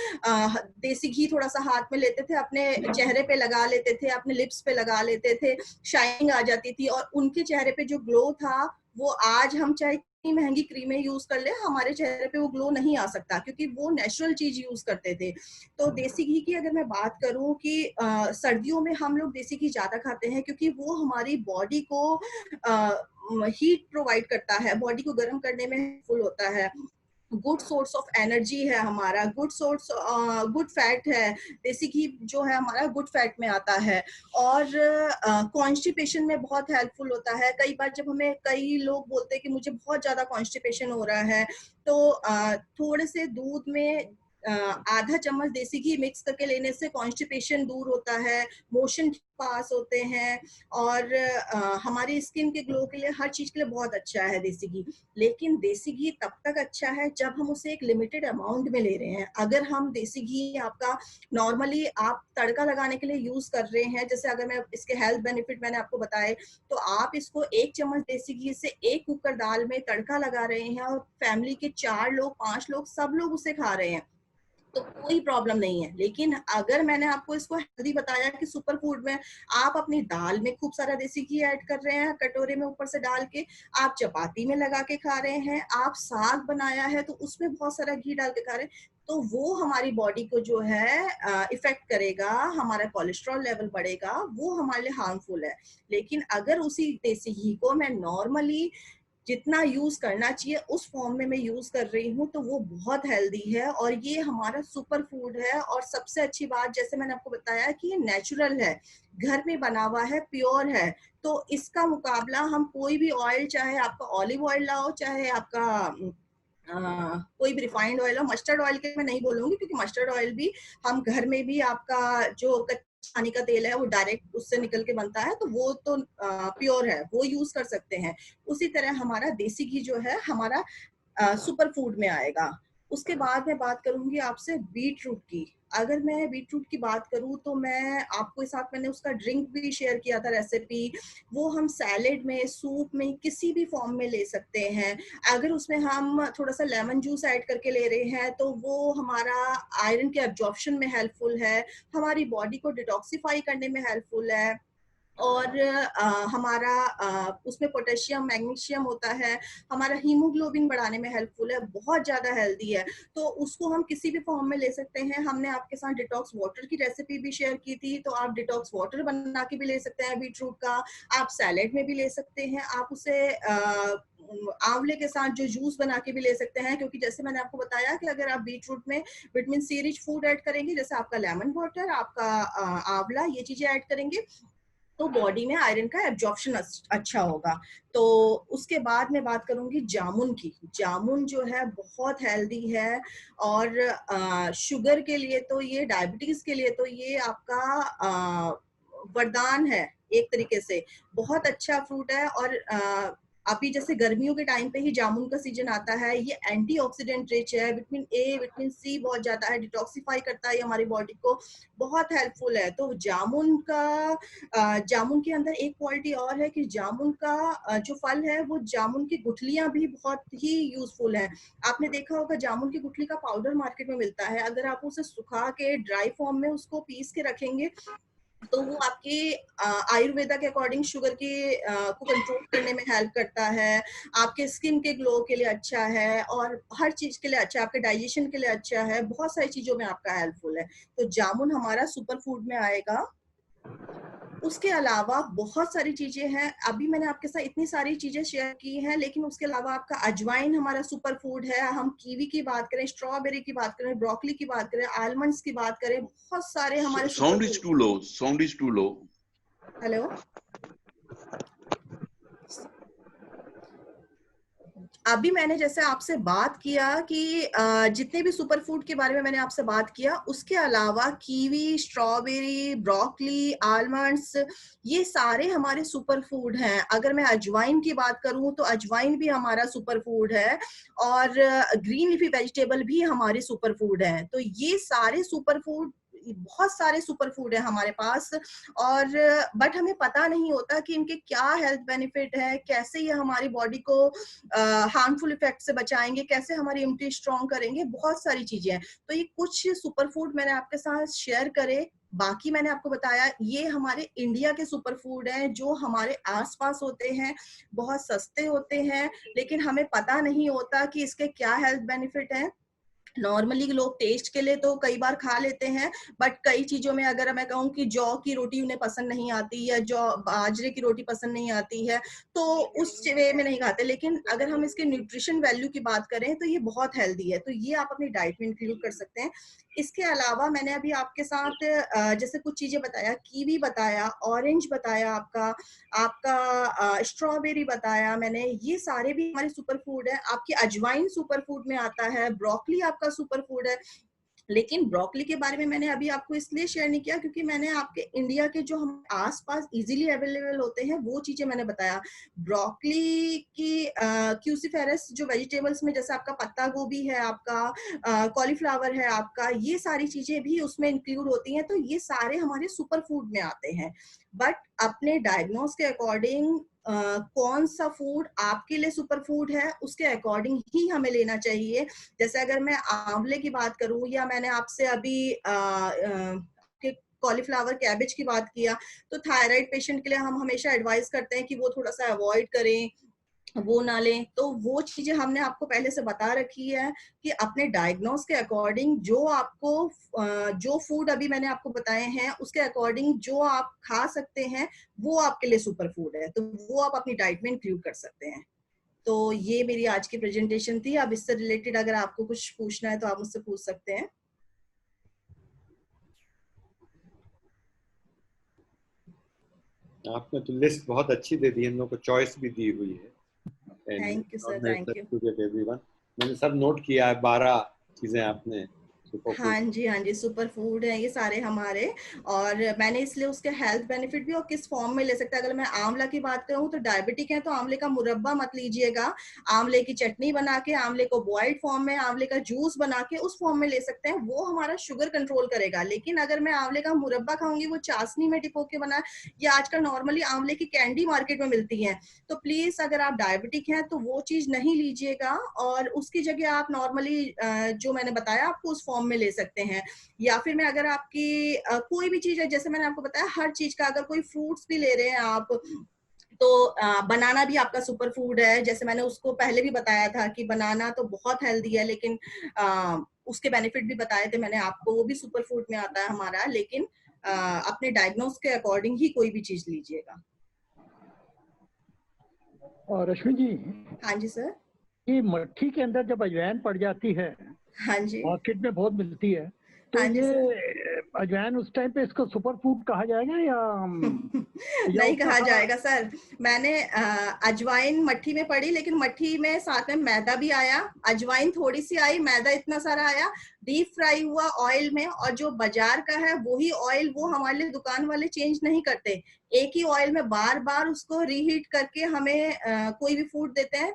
देसी घी थोड़ा सा हाथ में लेते थे, अपने चेहरे पे लगा लेते थे, अपने लिप्स पे लगा लेते थे, शाइनिंग आ जाती थी, और उनके चेहरे पे जो ग्लो था वो आज हम चाहे इतनी महंगी क्रीमें यूज कर ले, हमारे चेहरे पे वो ग्लो नहीं आ सकता, क्योंकि वो नेचुरल चीज यूज करते थे। तो देसी घी की अगर मैं बात करूं कि सर्दियों में हम लोग देसी घी ज्यादा खाते हैं, क्योंकि वो हमारी बॉडी को हीट प्रोवाइड करता है, बॉडी को गर्म करने में हेल्पफुल होता है, गुड सोर्स ऑफ एनर्जी है हमारा, गुड सोर्स, गुड फैट है। देसी घी जो है हमारा गुड फैट में आता है, और कॉन्स्टिपेशन में बहुत हेल्पफुल होता है। कई बार जब हमें, कई लोग बोलते हैं कि मुझे बहुत ज्यादा कॉन्स्टिपेशन हो रहा है, तो थोड़े से दूध में आधा चम्मच देसी घी मिक्स करके लेने से कॉन्स्टिपेशन दूर होता है, मोशन पास होते हैं, और हमारी स्किन के ग्लो के लिए, हर चीज के लिए बहुत अच्छा है देसी घी। लेकिन देसी घी तब तक अच्छा है जब हम उसे एक लिमिटेड अमाउंट में ले रहे हैं। अगर हम देसी घी आपका नॉर्मली आप तड़का लगाने के लिए यूज कर रहे हैं, जैसे अगर मैं इसके हेल्थ बेनिफिट मैंने आपको बताए, तो आप इसको 1 चम्मच देसी घी से 1 कुकर दाल में तड़का लगा रहे हैं, और फैमिली के 4 लोग 5 लोग सब लोग उसे खा रहे हैं, तो कोई प्रॉब्लम नहीं है। लेकिन अगर मैंने आपको इसको हेल्दी बताया कि सुपर फूड में आप अपनी दाल में खूब सारा देसी घी ऐड कर रहे हैं, कटोरे में ऊपर से डाल के, आप चपाती में लगा के खा रहे हैं, आप साग बनाया है तो उसमें बहुत सारा घी डाल के खा रहे हैं, तो वो हमारी बॉडी को जो है इफेक्ट करेगा, हमारा कोलेस्ट्रॉल लेवल बढ़ेगा, वो हमारे लिए हार्मफुल है। लेकिन अगर उसी देसी घी को मैं नॉर्मली जितना यूज करना चाहिए उस फॉर्म में मैं यूज कर रही हूँ, तो वो बहुत हेल्दी है, और ये हमारा सुपर फूड है। और सबसे अच्छी बात, जैसे मैंने आपको बताया कि ये नेचुरल है, घर में बना हुआ है, प्योर है, तो इसका मुकाबला हम कोई भी ऑयल, चाहे आपका ऑलिव ऑयल लाओ, चाहे आपका कोई भी रिफाइंड ऑयल हो, मस्टर्ड ऑयल के मैं नहीं बोलूंगी, क्योंकि मस्टर्ड ऑयल भी हम घर में भी, आपका जो पानी का तेल है वो डायरेक्ट उससे निकल के बनता है, तो वो तो प्योर है, वो यूज कर सकते हैं। उसी तरह हमारा देसी घी जो है हमारा सुपर फूड में आएगा। उसके बाद मैं बात करूंगी आपसे बीट रूट की। अगर मैं बीट रूट की बात करूं तो मैं आपको साथ, मैंने उसका ड्रिंक भी शेयर किया था रेसिपी, वो हम सैलेड में, सूप में, किसी भी फॉर्म में ले सकते हैं। अगर उसमें हम थोड़ा सा लेमन जूस ऐड करके ले रहे हैं तो वो हमारा आयरन के एब्जॉर्प्शन में हेल्पफुल है, हमारी बॉडी को डिटॉक्सिफाई करने में हेल्पफुल है, और हमारा उसमें पोटेशियम मैग्नीशियम होता है, हमारा हीमोग्लोबिन बढ़ाने में हेल्पफुल है, बहुत ज्यादा हेल्दी है। तो उसको हम किसी भी फॉर्म में ले सकते हैं। हमने आपके साथ डिटॉक्स वाटर की रेसिपी भी शेयर की थी, तो आप डिटॉक्स वाटर बना के भी ले सकते हैं बीट रूट का, आप सैलेड में भी ले सकते हैं, आप उसे आंवले के साथ जो जूस बना के भी ले सकते हैं, क्योंकि जैसे मैंने आपको बताया कि अगर आप बीट रूट में vitamin C rich food add करेंगे, जैसे आपका लेमन वाटर, आपका आंवला, ये चीजें ऐड करेंगे, तो बॉडी में आयरन का एब्जॉर्प्शन अच्छा होगा। तो उसके बाद मैं बात करूंगी जामुन की। जामुन जो है बहुत हेल्दी है, और शुगर के लिए तो ये, डायबिटीज के लिए तो ये आपका वरदान है एक तरीके से, बहुत अच्छा फ्रूट है। और अभी जैसे गर्मियों के टाइम पे ही जामुन का सीजन आता है, ये एंटीऑक्सीडेंट रिच है, विटामिन ए विटामिन सी बहुत ज्यादा है, डिटॉक्सिफाई करता है हमारी बॉडी को, बहुत हेल्पफुल है। तो जामुन का, जामुन के अंदर एक क्वालिटी और है कि जामुन का जो फल है, वो जामुन की गुठलियां भी बहुत ही यूजफुल है। आपने देखा होगा जामुन की गुठली का पाउडर मार्केट में मिलता है, अगर आप उसे सुखा के ड्राई फॉर्म में उसको पीस के रखेंगे तो वो आपके आयुर्वेदा के अकॉर्डिंग शुगर की को कंट्रोल करने में हेल्प करता है, आपके स्किन के ग्लो के लिए अच्छा है, और हर चीज के लिए अच्छा है, आपके डाइजेशन के लिए अच्छा है, बहुत सारी चीजों में आपका हेल्पफुल है। तो जामुन हमारा सुपर फूड में आएगा। उसके अलावा बहुत सारी चीजें हैं, अभी मैंने आपके साथ इतनी सारी चीजें शेयर की हैं, लेकिन उसके अलावा आपका अजवाइन हमारा सुपर फूड है। हम कीवी की बात करें, स्ट्रॉबेरी की बात करें, ब्रोकली की बात करें, आलमंड्स की बात करें, बहुत सारे हमारे super Sound is food. too low. Sound is too low. Hello, अभी मैंने जैसे आपसे बात किया कि जितने भी सुपर फूड के बारे में मैंने आपसे बात किया, उसके अलावा कीवी, स्ट्रॉबेरी, ब्रोकली, आलमंड्स, ये सारे हमारे सुपर फूड हैं। अगर मैं अजवाइन की बात करूं तो अजवाइन भी हमारा सुपर फूड है, और ग्रीन लीफी वेजिटेबल भी हमारे सुपर फूड है। तो ये सारे सुपर फूड, बहुत सारे सुपर फूड है हमारे पास, और बट हमें पता नहीं होता कि इनके क्या हेल्थ बेनिफिट है, कैसे ये हमारी बॉडी को हार्मफुल इफेक्ट से बचाएंगे, कैसे हमारी इम्यूनिटी स्ट्रॉन्ग करेंगे, बहुत सारी चीजें हैं। तो ये कुछ सुपर फूड मैंने आपके साथ शेयर करे। बाकी मैंने आपको बताया ये हमारे इंडिया के सुपर फूड हैं, जो हमारे आसपास होते हैं, बहुत सस्ते होते हैं, लेकिन हमें पता नहीं होता कि इसके क्या हेल्थ बेनिफिट है। नॉर्मली लोग टेस्ट के लिए तो कई बार खा लेते हैं, बट कई चीजों में अगर मैं कहूँ कि जौ की रोटी उन्हें पसंद नहीं आती, या जौ बाजरे की रोटी पसंद नहीं आती है, तो उस वे में नहीं खाते। लेकिन अगर हम इसके न्यूट्रिशन वैल्यू की बात करें तो ये बहुत हेल्दी है, तो ये आप अपनी डाइट में इंक्लूड कर सकते हैं। इसके अलावा मैंने अभी आपके साथ जैसे कुछ चीजें बताया, कीवी बताया, ऑरेंज बताया, आपका आपका स्ट्रॉबेरी बताया मैंने, ये सारे भी हमारे सुपर फूड है। आपकी अजवाइन सुपर फूड में आता है, ब्रोकली आपका सुपर फूड है। लेकिन ब्रोकली के बारे में मैंने अभी आपको इसलिए शेयर नहीं किया क्योंकि मैंने आपके इंडिया के जो हम आसपास इजीली अवेलेबल होते हैं वो चीजें मैंने बताया। ब्रोकली की क्यूसीफेरस जो वेजिटेबल्स में, जैसे आपका पत्ता गोभी है, आपका कॉलीफ्लावर है, आपका ये सारी चीजें भी उसमें इंक्लूड होती हैं। तो ये सारे हमारे सुपर फूड में आते हैं, बट अपने डायग्नोस के अकॉर्डिंग कौन सा फूड आपके लिए सुपर फूड है उसके अकॉर्डिंग ही हमें लेना चाहिए। जैसे अगर मैं आंवले की बात करूं, या मैंने आपसे अभी कॉलीफ्लावर, कैबेज की बात किया, तो थायराइड पेशेंट के लिए हम हमेशा एडवाइस करते हैं कि वो थोड़ा सा अवॉइड करें, वो ना लें। तो वो चीजें हमने आपको पहले से बता रखी है कि अपने डायग्नोस के अकॉर्डिंग जो आपको जो फूड अभी मैंने आपको बताए हैं उसके अकॉर्डिंग जो आप खा सकते हैं वो आपके लिए सुपर फूड है, तो वो आप अपनी डाइट में इंक्लूड कर सकते हैं। तो ये मेरी आज की प्रेजेंटेशन थी। अब इससे रिलेटेड अगर आपको कुछ पूछना है तो आप मुझसे पूछ सकते हैं। आपने तो लिस्ट बहुत अच्छी दे दी है, हम लोग को चॉइस भी दी हुई है। Thank you sir, thank you. Everyone, मैंने सब नोट किया है, 12 चीजें आपने सुपर हाँ फूड। जी, हाँ जी, सुपर फूड है ये सारे हमारे। और मैंने इसलिए उसके हेल्थ बेनिफिट भी और किस फॉर्म में ले सकते हैं। अगर मैं आंवला की बात करूँ तो डायबिटिक है तो आंवले का मुरब्बा मत लीजिएगा, आंवले की चटनी बना के, आंवले को बॉइल्ड फॉर्म में, आंवले का जूस बना के उस फॉर्म में ले सकते हैं, वो हमारा शुगर कंट्रोल करेगा। लेकिन अगर मैं आंवले का मुरब्बा खाऊंगी, वो चाशनी में डिपो के बना, या आजकल नॉर्मली आंवले की कैंडी मार्केट में मिलती है, तो प्लीज अगर आप डायबिटिक हैं तो वो चीज नहीं लीजिएगा, और उसकी जगह आप नॉर्मली जो मैंने बताया आपको उस फॉर्म में ले सकते हैं। या फिर मैं अगर आपकी कोई भी चीज है, जैसे मैंने आपको बताया हर चीज का, अगर कोई फ्रूट्स भी ले रहे हैं आप, तो बनाना भी आपका सुपर फूड है। जैसे मैंने उसको पहले भी बताया था कि बनाना तो बहुत हेल्दी है, लेकिन उसके बेनिफिट भी बताए थे मैंने आपको, वो भी सुपर फूड में आता है हमारा। लेकिन अपने डायग्नोस के अकॉर्डिंग ही कोई भी चीज लीजिएगा। और रश्मि जी, हाँ जी सर। ये मट्ठी के अंदर जब अजवाइन पड़ जाती है, हाँ जी, मार्केट में बहुत मिलती है, तो हाँ जी ये सर। अजवाइन उस टाइम पे इसको सुपर फूड कहा जाएगा या नहीं उतना कहा सारा? जाएगा सर। मैंने अजवाइन मट्ठी में पड़ी, लेकिन मट्ठी में साथ में मैदा भी आया, अजवाइन थोड़ी सी आई, मैदा इतना सारा आया, डीप फ्राई हुआ ऑयल में। और जो बाजार का है वही ऑयल वो हमारे लिए दुकान वाले चेंज नहीं करते, एक ही ऑयल में बार बार उसको रीहीट करके हमें कोई भी फूड देते हैं।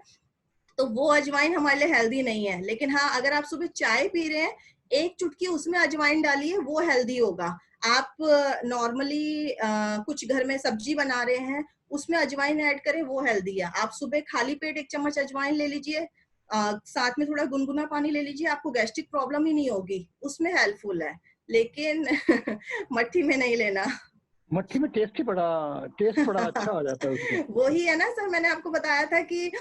तो वो अजवाइन हमारे लिए हेल्दी नहीं है। लेकिन हाँ, अगर आप सुबह चाय पी रहे हैं, एक चुटकी उसमें अजवाइन डालिए, वो हेल्दी होगा। आप नॉर्मली कुछ घर में सब्जी बना रहे हैं, उसमें अजवाइन ऐड करें, वो हेल्दी है। आप सुबह खाली पेट 1 चम्मच अजवाइन ले लीजिए, साथ में थोड़ा गुनगुना पानी ले लीजिए, आपको गैस्ट्रिक प्रॉब्लम ही नहीं होगी, उसमें हेल्पफुल है। लेकिन मट्ठी में नहीं लेना। मट्ठी में टेस्ट बड़ा अच्छा आ जाता है उसमें। वही है ना सर, मैंने आपको बताया था कि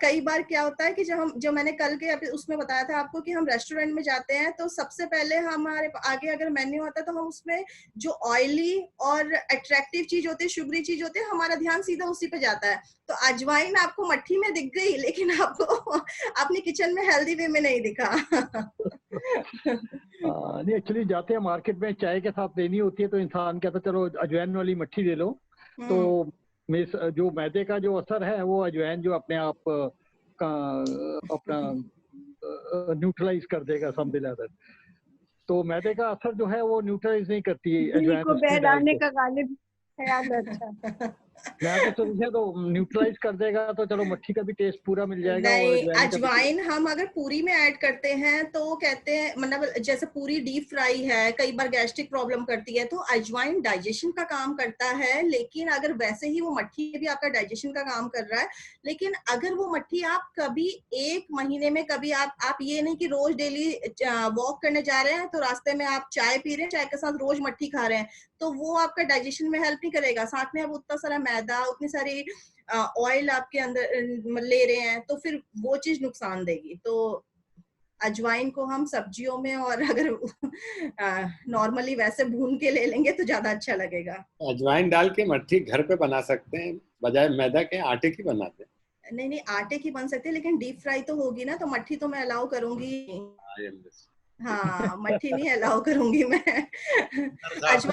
कई बार क्या होता है कि जो मैंने कल के उसमें बताया था आपको कि हम रेस्टोरेंट में जाते हैं तो सबसे पहले हमारे आगे अगर मेन्यू आता है तो हम उसमें जो ऑयली और अट्रैक्टिव चीज होती है, शुगरी चीज होती है, हमारा ध्यान सीधा उसी पे जाता है। तो अजवाइन आपको मट्ठी में दिख गई लेकिन आपको अपने किचन में हेल्दी वे में नहीं दिखा। नहीं, एक्चुअली जाते हैं मार्केट में, चाय के साथ लेनी होती है तो इंसान कहता चलो अजवाइन वाली मट्ठी ले लो, तो जो मैदे का जो असर है वो अजवाइन जो अपने आप का अपना न्यूट्रलाइज कर देगा, समझ लाइक। तो मैदे का असर जो है वो न्यूट्रलाइज नहीं करती घी अजवाइन को उसमें बह डाल डालने के। का गालिब ख्याल है। अच्छा, मैं तो सोचा तो न्यूट्रलाइज कर देगा तो चलो मट्ठी का भी टेस्ट पूरा मिल जाएगा और नहीं, अजवाइन का भी। अजवाइन हम अगर पूरी में ऐड करते हैं तो कहते हैं, मतलब जैसे पूरी डीप फ्राई है, कई बार गैस्ट्रिक प्रॉब्लम करती है, तो अजवाइन डाइजेशन का काम करता है। लेकिन अगर वैसे ही वो मट्ठी भी आपका डाइजेशन का काम कर रहा है, लेकिन अगर वो मट्ठी आप कभी 1 महीने में कभी आप ये नहीं कि रोज डेली वॉक करने जा रहे हैं तो रास्ते में आप चाय पी रहे हैं, चाय के साथ रोज मट्ठी खा रहे हैं, तो वो आपका डाइजेशन में हेल्प नहीं करेगा। साथ में अब उतना सारा मैदा, उतनी सारी ऑयल आपके अंदर ले रहे हैं, तो फिर वो चीज नुकसान देगी। तो अजवाइन को हम सब्जियों में और अगर नॉर्मली वैसे भून के ले लेंगे तो ज्यादा अच्छा लगेगा। अजवाइन डाल के मट्ठी घर पे बना सकते हैं, बजाय मैदा के आटे की बनाते हैं। नहीं नहीं, आटे की बन सकती है लेकिन डीप फ्राई तो होगी ना, तो मट्ठी तो मैं अलाउ करूंगी। हाँ, मट्ठी नहीं अलाउ करूंगी मैं। अच्छा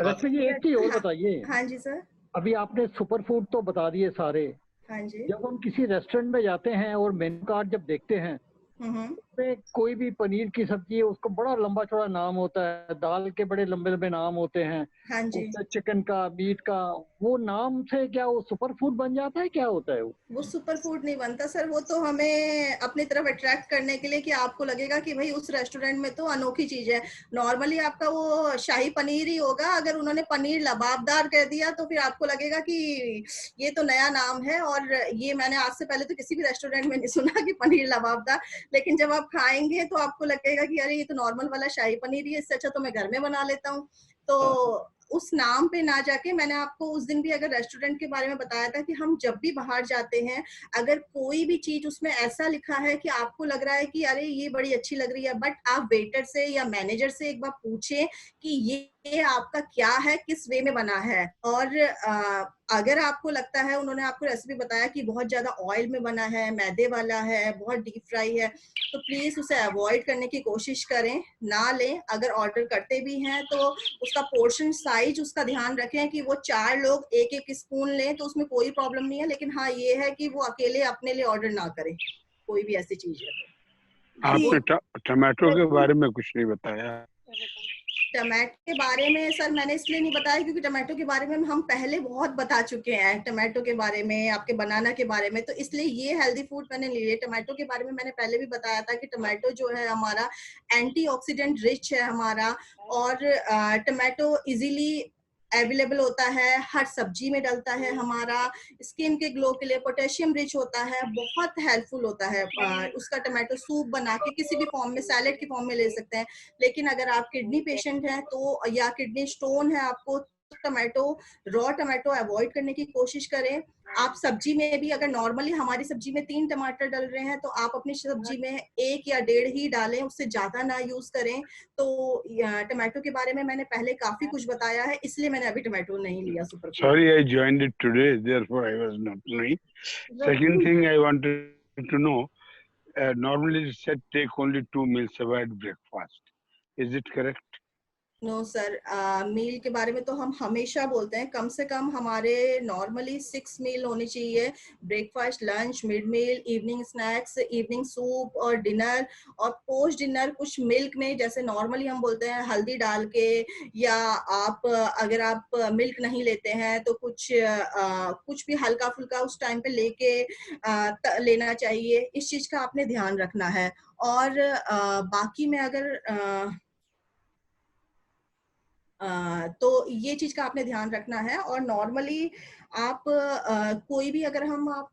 रश्मि जी, एक चीज और बताइए। हाँ जी सर। अभी आपने सुपर फूड तो बता दिए सारे। हाँ जी। जब हम किसी रेस्टोरेंट में जाते हैं और मेन्यू कार्ड जब देखते हैं, उसमें कोई भी पनीर की सब्जी है उसको बड़ा लंबा चौड़ा नाम होता है, दाल के बड़े लंबे लंबे नाम होते हैं, हाँ जी। चिकन का, मीट का, वो नाम से क्या वो सुपर फूड बन जाता है, क्या होता है वो सुपर फूड नहीं बनता सर, वो तो हमें अपनी तरफ अट्रैक्ट करने के लिए कि आपको लगेगा कि भाई उस रेस्टोरेंट में तो अनोखी चीज है। नॉर्मली आपका वो शाही पनीर ही होगा, अगर उन्होंने पनीर लबाबदार कह दिया तो फिर आपको लगेगा कि ये तो नया नाम है, और ये मैंने आज से पहले तो किसी भी रेस्टोरेंट में नहीं सुना कि पनीर लबाबदार। लेकिन जब आप खाएंगे तो आपको लगेगा कि अरे ये तो नॉर्मल वाला शाही पनीर ही है, इससे अच्छा तो मैं घर में बना लेता हूँ। तो उस नाम पे ना जाके, मैंने आपको उस दिन भी अगर रेस्टोरेंट के बारे में बताया था कि हम जब भी बाहर जाते हैं, अगर कोई भी चीज उसमें ऐसा लिखा है कि आपको लग रहा है कि अरे ये बड़ी अच्छी लग रही है, बट आप वेटर से या मैनेजर से एक बार पूछें कि ये आपका क्या है, किस वे में बना है। और अगर आपको लगता है, उन्होंने आपको रेसिपी बताया कि बहुत ज्यादा ऑयल में बना है, मैदे वाला है, बहुत डीप फ्राई है, तो प्लीज उसे अवॉइड करने की कोशिश करें, ना लें। अगर ऑर्डर करते भी हैं तो उसका पोर्शन साइज उसका ध्यान रखें कि वो 4 लोग एक एक स्पून लें, तो उसमें कोई प्रॉब्लम नहीं है। लेकिन हाँ, ये है कि वो अकेले अपने लिए ऑर्डर ना करें कोई भी ऐसी चीज है। आपने टमाटो के बारे में कुछ नहीं बताया। टमाटो के बारे में सर मैंने इसलिए नहीं बताया क्योंकि टमाटो के बारे में हम पहले बहुत बता चुके हैं, टमाटो के बारे में, आपके बनाना के बारे में, तो इसलिए ये हेल्दी फूड मैंने लिए। टमाटो के बारे में मैंने पहले भी बताया था कि टमाटो जो है हमारा एंटीऑक्सीडेंट रिच है हमारा, और टमाटो इजीली अवेलेबल होता है, हर सब्जी में डलता है, हमारा स्किन के ग्लो के लिए पोटेशियम रिच होता है, बहुत हेल्पफुल होता है। उसका टमाटो सूप बना के किसी भी फॉर्म में, सैलेड की फॉर्म में ले सकते हैं। लेकिन अगर आप किडनी पेशेंट हैं तो, या किडनी स्टोन है आपको, टमाटो, रॉ टमाटो अवॉइड करने की कोशिश करें। आप सब्जी में भी, अगर नॉर्मली हमारी सब्जी में 3 टमाटर डल रहे हैं तो आप अपनी सब्जी में 1 या 1.5 ही डालें, उससे ज्यादा ना यूज करें। तो टमाटो के बारे में मैंने पहले काफी कुछ बताया है, इसलिए मैंने अभी टमाटो नहीं लिया super food. Sorry, I joined it today, therefore I was not knowing. Second thing I wanted to know, normally it said take only 2 meals, avoid breakfast. Is it correct? No sir, meal के बारे में तो हम हमेशा बोलते हैं कम से कम हमारे नॉर्मली 6 मील होनी चाहिए, ब्रेकफास्ट, लंच, मिड मील, इवनिंग स्नैक्स, इवनिंग सूप और डिनर। और पोस्ट डिनर कुछ मिल्क में, जैसे नॉर्मली हम बोलते हैं हल्दी डाल के, या आप अगर आप मिल्क नहीं लेते हैं तो कुछ भी हल्का फुल्का उस टाइम पे लेके लेना चाहिए। इस चीज का आपने ध्यान रखना है। और बाकी में अगर तो ये चीज का आपने ध्यान रखना है। और नॉर्मली आप कोई भी अगर हम आप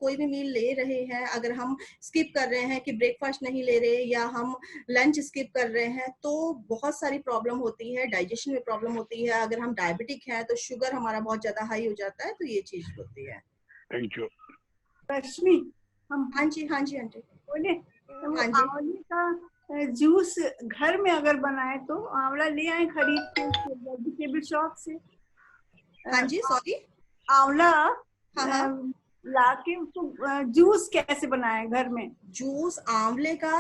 कोई भी मील ले रहे हैं, अगर हम स्किप कर रहे हैं कि ब्रेकफास्ट नहीं ले रहे या हम लंच स्किप कर रहे हैं, तो बहुत सारी प्रॉब्लम होती है, डाइजेशन में प्रॉब्लम होती है। अगर हम डायबिटिक हैं तो शुगर हमारा बहुत ज्यादा हाई हो जाता है, तो ये चीज होती है। Thank you. रश्मि, हम हाँ जी आंटी बोले तो हाँ जी। आंवले का जूस घर में अगर बनाए तो आंवला ले आए खरीद के वेजिटेबल शॉप से। हाँ जी सॉरी। आंवला हाँ। लाके उसको जूस कैसे बनाए घर में? जूस आंवले का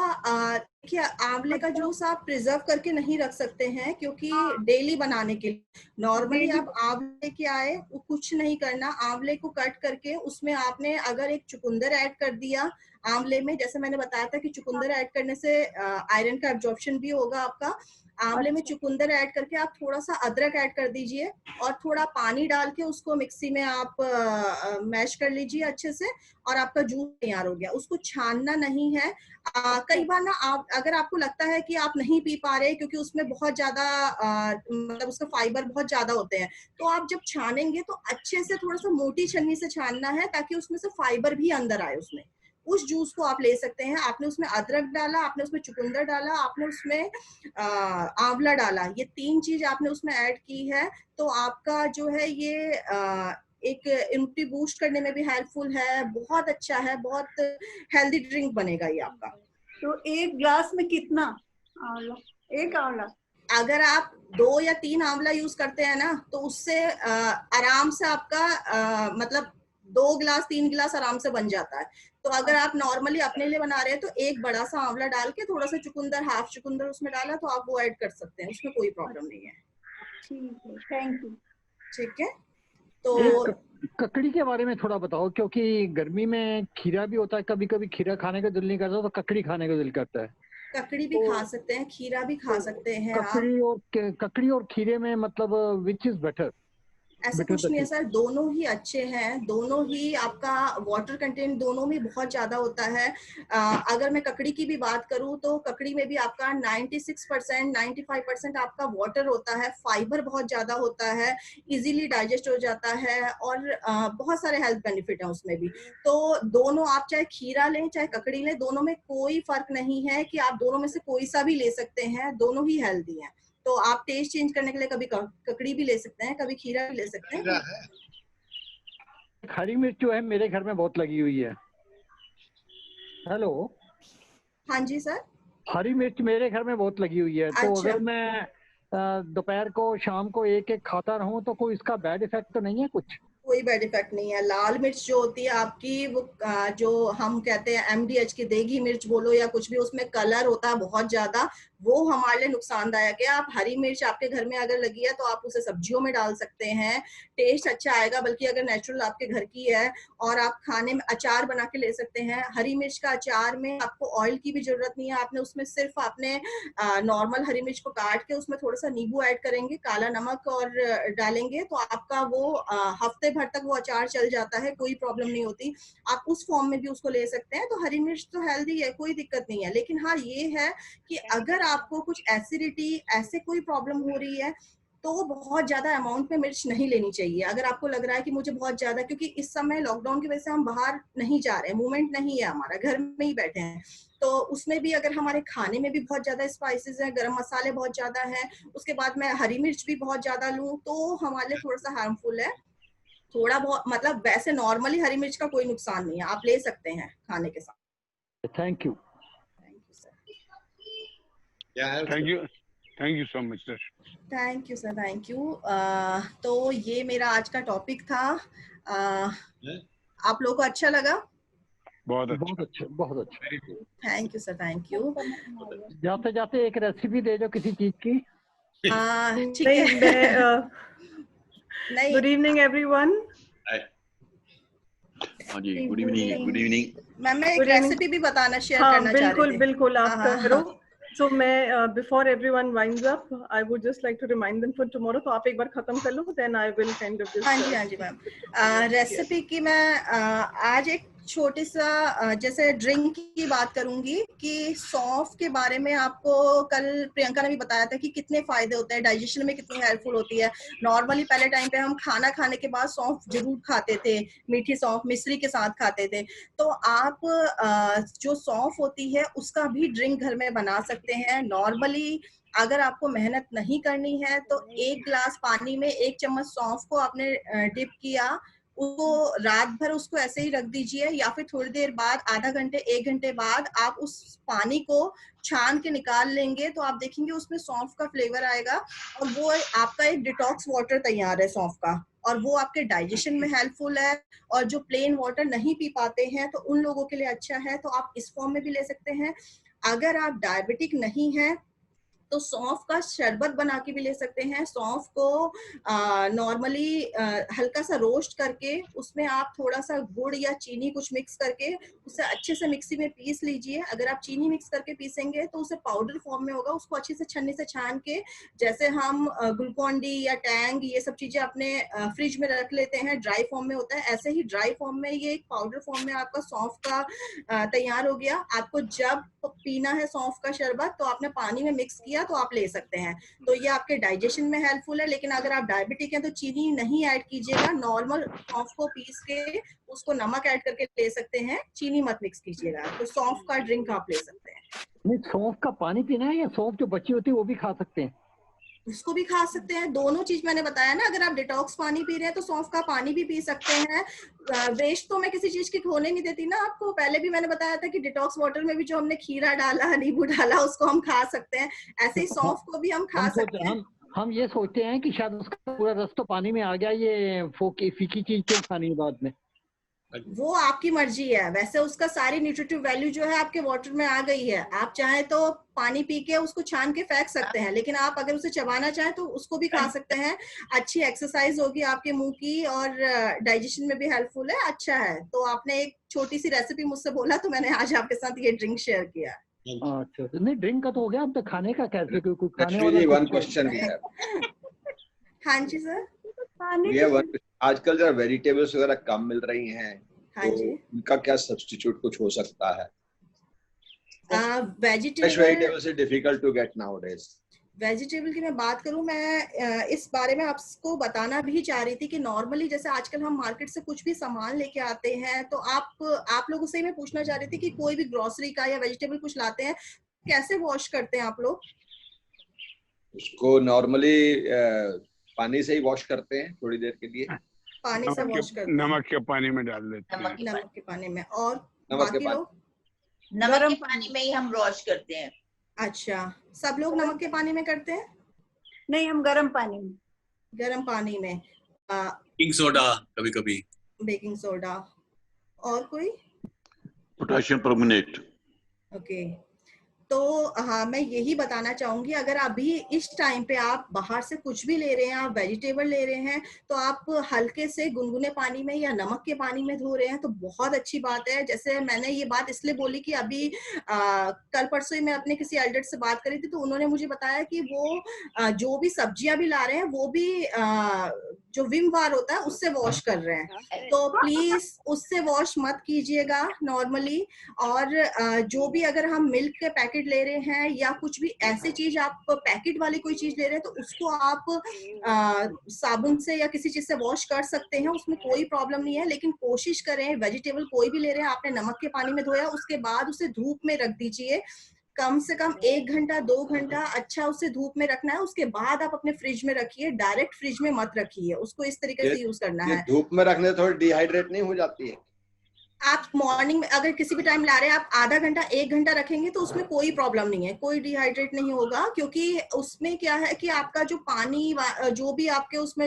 देखिए, आंवले का जूस आप प्रिजर्व करके नहीं रख सकते हैं, क्योंकि डेली बनाने के लिए नॉर्मली आप आंवले के आए, वो कुछ नहीं करना, आंवले को कट करके उसमें आपने अगर एक चुकंदर ऐड कर दिया आंवले में, जैसे मैंने बताया था कि चुकंदर ऐड करने से आयरन का एब्जॉर्प्शन भी होगा आपका। आंवले में चुकंदर ऐड करके आप थोड़ा सा अदरक ऐड कर दीजिए और थोड़ा पानी डाल के उसको मिक्सी में आप मैश कर लीजिए अच्छे से, और आपका जूस तैयार हो गया। उसको छानना नहीं है। कई बार ना आप अगर आपको लगता है कि आप नहीं पी पा रहे क्योंकि उसमें बहुत ज्यादा मतलब उसका फाइबर बहुत ज्यादा होते हैं, तो आप जब छानेंगे तो अच्छे से थोड़ा सा मोटी छन्नी से छानना है, ताकि उसमें से फाइबर भी अंदर आए उसमें। उस जूस को आप ले सकते हैं। आपने उसमें अदरक डाला, आपने उसमें चुकंदर डाला, आपने उसमें आंवला डाला, ये 3 चीज आपने उसमें ऐड की है, तो आपका जो है ये एक इम्यूनिटी बूस्ट करने में भी हेल्पफुल है, बहुत अच्छा है, बहुत हेल्दी ड्रिंक बनेगा ये आपका। तो एक ग्लास में कितना आंवला? एक आंवला अगर आप 2 या 3 आंवला यूज करते हैं ना, तो उससे आराम से आपका मतलब 2 गिलास 3 गिलास आराम से बन जाता है। तो अगर आप नॉर्मली अपने लिए बना रहे हैं तो एक बड़ा सा आंवला डाल के थोड़ा सा चुकंदर, हाफ चुकंदर उसमें डाला, तो आप वो ऐड कर सकते हैं, उसमें कोई प्रॉब्लम नहीं है। ठीक है, थैंक यू। ठीक है। तो ककड़ी के बारे में थोड़ा बताओ, क्योंकि गर्मी में खीरा भी होता है, कभी कभी खीरा खाने का दिल नहीं करता तो ककड़ी खाने का दिल करता है। ककड़ी भी खा सकते हैं, खीरा भी खा सकते हैं आप। ककड़ी और खीरे में मतलब विच इज बेटर? ऐसा कुछ नहीं है सर, दोनों ही अच्छे हैं, दोनों ही आपका वाटर कंटेंट दोनों में बहुत ज्यादा होता है। अगर मैं ककड़ी की भी बात करूं तो ककड़ी में भी आपका 96% 95% आपका वाटर होता है, फाइबर बहुत ज्यादा होता है, इजीली डाइजेस्ट हो जाता है, और बहुत सारे हेल्थ बेनिफिट है उसमें भी। तो दोनों आप चाहे खीरा लें चाहे ककड़ी लें, दोनों में कोई फर्क नहीं है कि आप दोनों में से कोई सा भी ले सकते हैं, दोनों ही हेल्दी हैं। तो आप टेस्ट चेंज करने के लिए कभी ककड़ी भी ले सकते हैं, कभी खीरा भी ले सकते हैं। हरी मिर्च जो है मेरे घर में बहुत लगी हुई है। हेलो। हाँ जी सर। हरी मिर्च मेरे घर में बहुत लगी हुई है। तो अच्छा। अगर मैं दोपहर को शाम को एक एक खाता रहूं तो कोई इसका बैड इफेक्ट तो नहीं है कुछ? कोई बैड इफेक्ट नहीं है। लाल मिर्च जो होती है आपकी, वो जो हम कहते हैं MDH की देगी मिर्च बोलो या कुछ भी, उसमें कलर होता है बहुत ज्यादा, वो हमारे लिए नुकसानदायक है। आप हरी मिर्च आपके घर में अगर लगी है तो आप उसे सब्जियों में डाल सकते हैं, टेस्ट अच्छा आएगा। बल्कि अगर नेचुरल आपके घर की है और आप खाने में अचार बना के ले सकते हैं। हरी मिर्च का अचार में आपको ऑयल की भी जरूरत नहीं है, आपने उसमें सिर्फ आपने नॉर्मल हरी मिर्च को काट के उसमें थोड़ा सा नींबू ऐड करेंगे, काला नमक और डालेंगे, तो आपका वो हफ्ते भर तक वो अचार चल जाता है, कोई प्रॉब्लम नहीं होती। आप उस फॉर्म में भी उसको ले सकते हैं। तो हरी मिर्च तो हेल्दी है, कोई दिक्कत नहीं है। लेकिन हाँ ये है कि अगर आपको कुछ एसिडिटी ऐसे कोई प्रॉब्लम हो रही है तो बहुत ज्यादा अमाउंट में मिर्च नहीं लेनी चाहिए। अगर आपको लग रहा है कि मुझे बहुत ज्यादा, क्योंकि इस समय लॉकडाउन की वजह से हम बाहर नहीं जा रहे हैं, मूवमेंट नहीं है हमारा, घर में ही बैठे हैं, तो उसमें भी अगर हमारे खाने में भी बहुत ज्यादा स्पाइसेस हैं, गरम मसाले बहुत ज्यादा हैं, उसके बाद मैं हरी मिर्च भी बहुत ज्यादा लूं, तो हमारे लिए थोड़ा सा हार्मफुल है। थोड़ा बहुत मतलब, वैसे नॉर्मली हरी मिर्च का कोई नुकसान नहीं है, आप ले सकते हैं खाने के साथ। Thank you. Thank you sir. Thank you so much sir. Thank you sir, thank you. तो ये मेरा आज का टॉपिक था। आप लोगों को अच्छा लगा? बहुत अच्छा, बहुत अच्छा, बहुत अच्छा। Thank you sir, thank you. जाते जाते एक रेसिपी दे दो किसी चीज की। ठीक है। नहीं, गुड इवनिंग एवरीवन। हाँ जी, good evening. Good evening ma'am मैं एक रेसिपी भी बताना शेयर हाँ करना चाह रही बिल्कुल थी। बिल्कुल आप करो। So मैं before everyone winds up, I would just like to remind them for tomorrow. तो आप एक बार खत्म कर लो, then I will kind of just. हाँ जी मैम। रेसिपी की मैं आज एक छोटे सा जैसे ड्रिंक की बात करूंगी कि सौंफ के बारे में आपको कल प्रियंका ने भी बताया था कि कितने फायदे होते हैं, डाइजेशन में कितनी हेल्पफुल होती है। नॉर्मली पहले टाइम पे हम खाना खाने के बाद सौंफ जरूर खाते थे, मीठी सौंफ मिश्री के साथ खाते थे। तो आप जो सौंफ होती है उसका भी ड्रिंक घर में बना सकते हैं। नॉर्मली अगर आपको मेहनत नहीं करनी है तो 1 गिलास पानी में 1 चम्मच सौंफ को आपने डिप किया, उसको रात भर उसको ऐसे ही रख दीजिए, या फिर थोड़ी देर बाद आधा घंटे 1 घंटे बाद आप उस पानी को छान के निकाल लेंगे तो आप देखेंगे उसमें सौंफ का फ्लेवर आएगा और वो आपका एक डिटॉक्स वाटर तैयार है सौंफ का, और वो आपके डाइजेशन में हेल्पफुल है। और जो प्लेन वाटर नहीं पी पाते हैं तो उन लोगों के लिए अच्छा है, तो आप इस फॉर्म में भी ले सकते हैं। अगर आप डायबिटिक नहीं हैं तो सौंफ का शरबत बना के भी ले सकते हैं। सौंफ को नॉर्मली हल्का सा रोस्ट करके उसमें आप थोड़ा सा गुड़ या चीनी कुछ मिक्स करके उसे अच्छे से मिक्सी में पीस लीजिए। अगर आप चीनी मिक्स करके पीसेंगे तो उसे पाउडर फॉर्म में होगा, उसको अच्छे से छन्नी से छान के, जैसे हम ग्लूकॉन डी या टैंग ये सब चीजें अपने फ्रिज में रख लेते हैं, ड्राई फॉर्म में होता है, ऐसे ही ड्राई फॉर्म में ये एक पाउडर फॉर्म में आपका सौंफ का तैयार हो गया। आपको जब पीना है सौंफ का शरबत तो आपने पानी में मिक्स किया तो आप ले सकते हैं। तो ये आपके डाइजेशन में हेल्पफुल है। लेकिन अगर आप डायबिटिक हैं तो चीनी नहीं ऐड कीजिएगा, नॉर्मल सौंफ को पीस के उसको नमक ऐड करके ले सकते हैं, चीनी मत मिक्स कीजिएगा। तो सौंफ का ड्रिंक आप ले सकते हैं। नहीं, सौंफ का पानी पीना है या सौंफ जो बची होती है वो भी खा सकते हैं? उसको भी खा सकते हैं, दोनों चीज मैंने बताया ना। अगर आप डिटॉक्स पानी पी रहे हैं तो सौंफ का पानी भी पी सकते हैं। वेस्ट तो मैं किसी चीज की होने नहीं देती ना आपको, पहले भी मैंने बताया था कि डिटॉक्स वाटर में भी जो हमने खीरा डाला, नींबू डाला, उसको हम खा सकते हैं। ऐसे ही सौंफ को भी हम खा सकते हैं। हम ये सोचते हैं कि शायद उसका पूरा रस तो पानी में आ गया, ये फीकी चीज क्यों खानी है बाद में? वो आपकी मर्जी है। वैसे उसका सारी न्यूट्रिटिव वैल्यू जो है आपके वाटर में आ गई है। आप चाहे तो पानी पी के उसको छान के फेंक सकते हैं, लेकिन आप अगर उसे चबाना चाहें तो उसको भी खा सकते हैं। अच्छी एक्सरसाइज होगी आपके मुंह की और डाइजेशन में भी हेल्पफुल है, अच्छा है। तो आपने एक छोटी सी रेसिपी मुझसे बोला तो मैंने आज आपके साथ ये ड्रिंक शेयर किया। अच्छा, नहीं ड्रिंक का तो हो गया, अब तो खाने का कैसे? क्योंकि खाने वाला वन क्वेश्चन भी है। हाँ जी सर। आजकल जरा वेजिटेबल्स वगैरह कम मिल रही हैं, हाँ तो जी, उनका क्या सब्स्टिट्यूट कुछ हो सकता है? Vegetable is difficult to get nowadays. Vegetable की मैं बात करूं, मैं इस बारे में आपको बताना भी चाह रही थी कि नॉर्मली जैसे आजकल हम मार्केट से कुछ भी सामान लेके आते हैं तो आप लोगों से मैं पूछना चाह रही थी कि कोई भी ग्रोसरी का या वेजिटेबल कुछ लाते हैं कैसे वॉश करते हैं आप लोग? उसको नॉर्मली पानी से ही वॉश करते हैं थोड़ी देर के लिए, पानी से वॉश करते हैं, नमक के पानी में डाल देते हैं। नमक के पानी में। और नमक के बाकी पानी, लोग नमक के पानी में ही हम वॉश करते हैं। अच्छा, सब लोग नमक के पानी में करते हैं? नहीं, हम गर्म पानी में। गर्म पानी में। बेकिंग सोडा कभी कभी, बेकिंग सोडा। और कोई? पोटेशियम परमैनेट। ओके, तो हाँ मैं यही बताना चाहूंगी, अगर अभी इस टाइम पे आप बाहर से कुछ भी ले रहे हैं, आप वेजिटेबल ले रहे हैं, तो आप हल्के से गुनगुने पानी में या नमक के पानी में धो रहे हैं तो बहुत अच्छी बात है। जैसे मैंने ये बात इसलिए बोली कि अभी कल परसों ही मैं अपने किसी एल्डर से बात करी थी तो उन्होंने मुझे बताया कि वो जो भी सब्जियां भी ला रहे हैं वो भी जो विम बार होता है उससे वॉश कर रहे हैं। तो प्लीज उससे वॉश मत कीजिएगा नॉर्मली। और जो भी अगर हम मिल्क के पैकेट ले रहे हैं या कुछ भी ऐसी चीज, आप पैकेट वाली कोई चीज ले रहे हैं तो उसको आप साबुन से या किसी चीज से वॉश कर सकते हैं, उसमें कोई प्रॉब्लम नहीं है। लेकिन कोशिश करें, वेजिटेबल कोई भी ले रहे हैं, आपने नमक के पानी में धोया, उसके बाद उसे धूप में रख दीजिए, कम से कम 1 घंटा 2 घंटा अच्छा उसे धूप में रखना है। उसके बाद आप अपने फ्रिज में रखिए, डायरेक्ट फ्रिज में मत रखिए, उसको इस तरीके से यूज करना है। धूप में रखने से थोड़ी डिहाइड्रेट नहीं हो जाती है? आप मॉर्निंग में अगर किसी भी टाइम ला रहे हैं, आप आधा घंटा 1 घंटा रखेंगे तो उसमें कोई प्रॉब्लम नहीं है, कोई डिहाइड्रेट नहीं होगा। क्योंकि उसमें क्या है कि आपका जो पानी जो भी आपके उसमें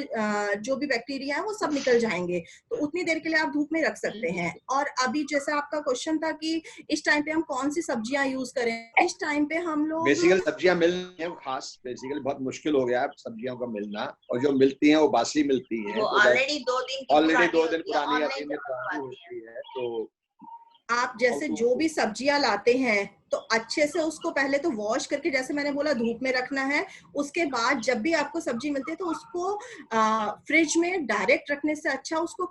जो भी बैक्टीरिया है वो सब निकल जाएंगे। तो उतनी देर के लिए आप धूप में रख सकते हैं। और अभी जैसा आपका क्वेश्चन था कि इस टाइम पे हम कौन सी सब्जियां यूज करें, इस टाइम पे हम लोग बेसिकली सब्जियां मिल रही हैं, खास बेसिकली बहुत मुश्किल हो गया है सब्जियों का मिलना, और जो मिलती हैं वो बासी मिलती हैं, ऑलरेडी 2 दिन पुरानी या 3 दिन पुरानी होती है। तो आप जैसे जो भी सब्जियां लाते हैं तो अच्छे से उसको पहले तो वॉश करके, जैसे मैंने बोला, धूप में रखना है। उसके बाद जब भी आपको सब्जी मिलती है तो उसको फ्रिज में डायरेक्ट रखने से अच्छा उसको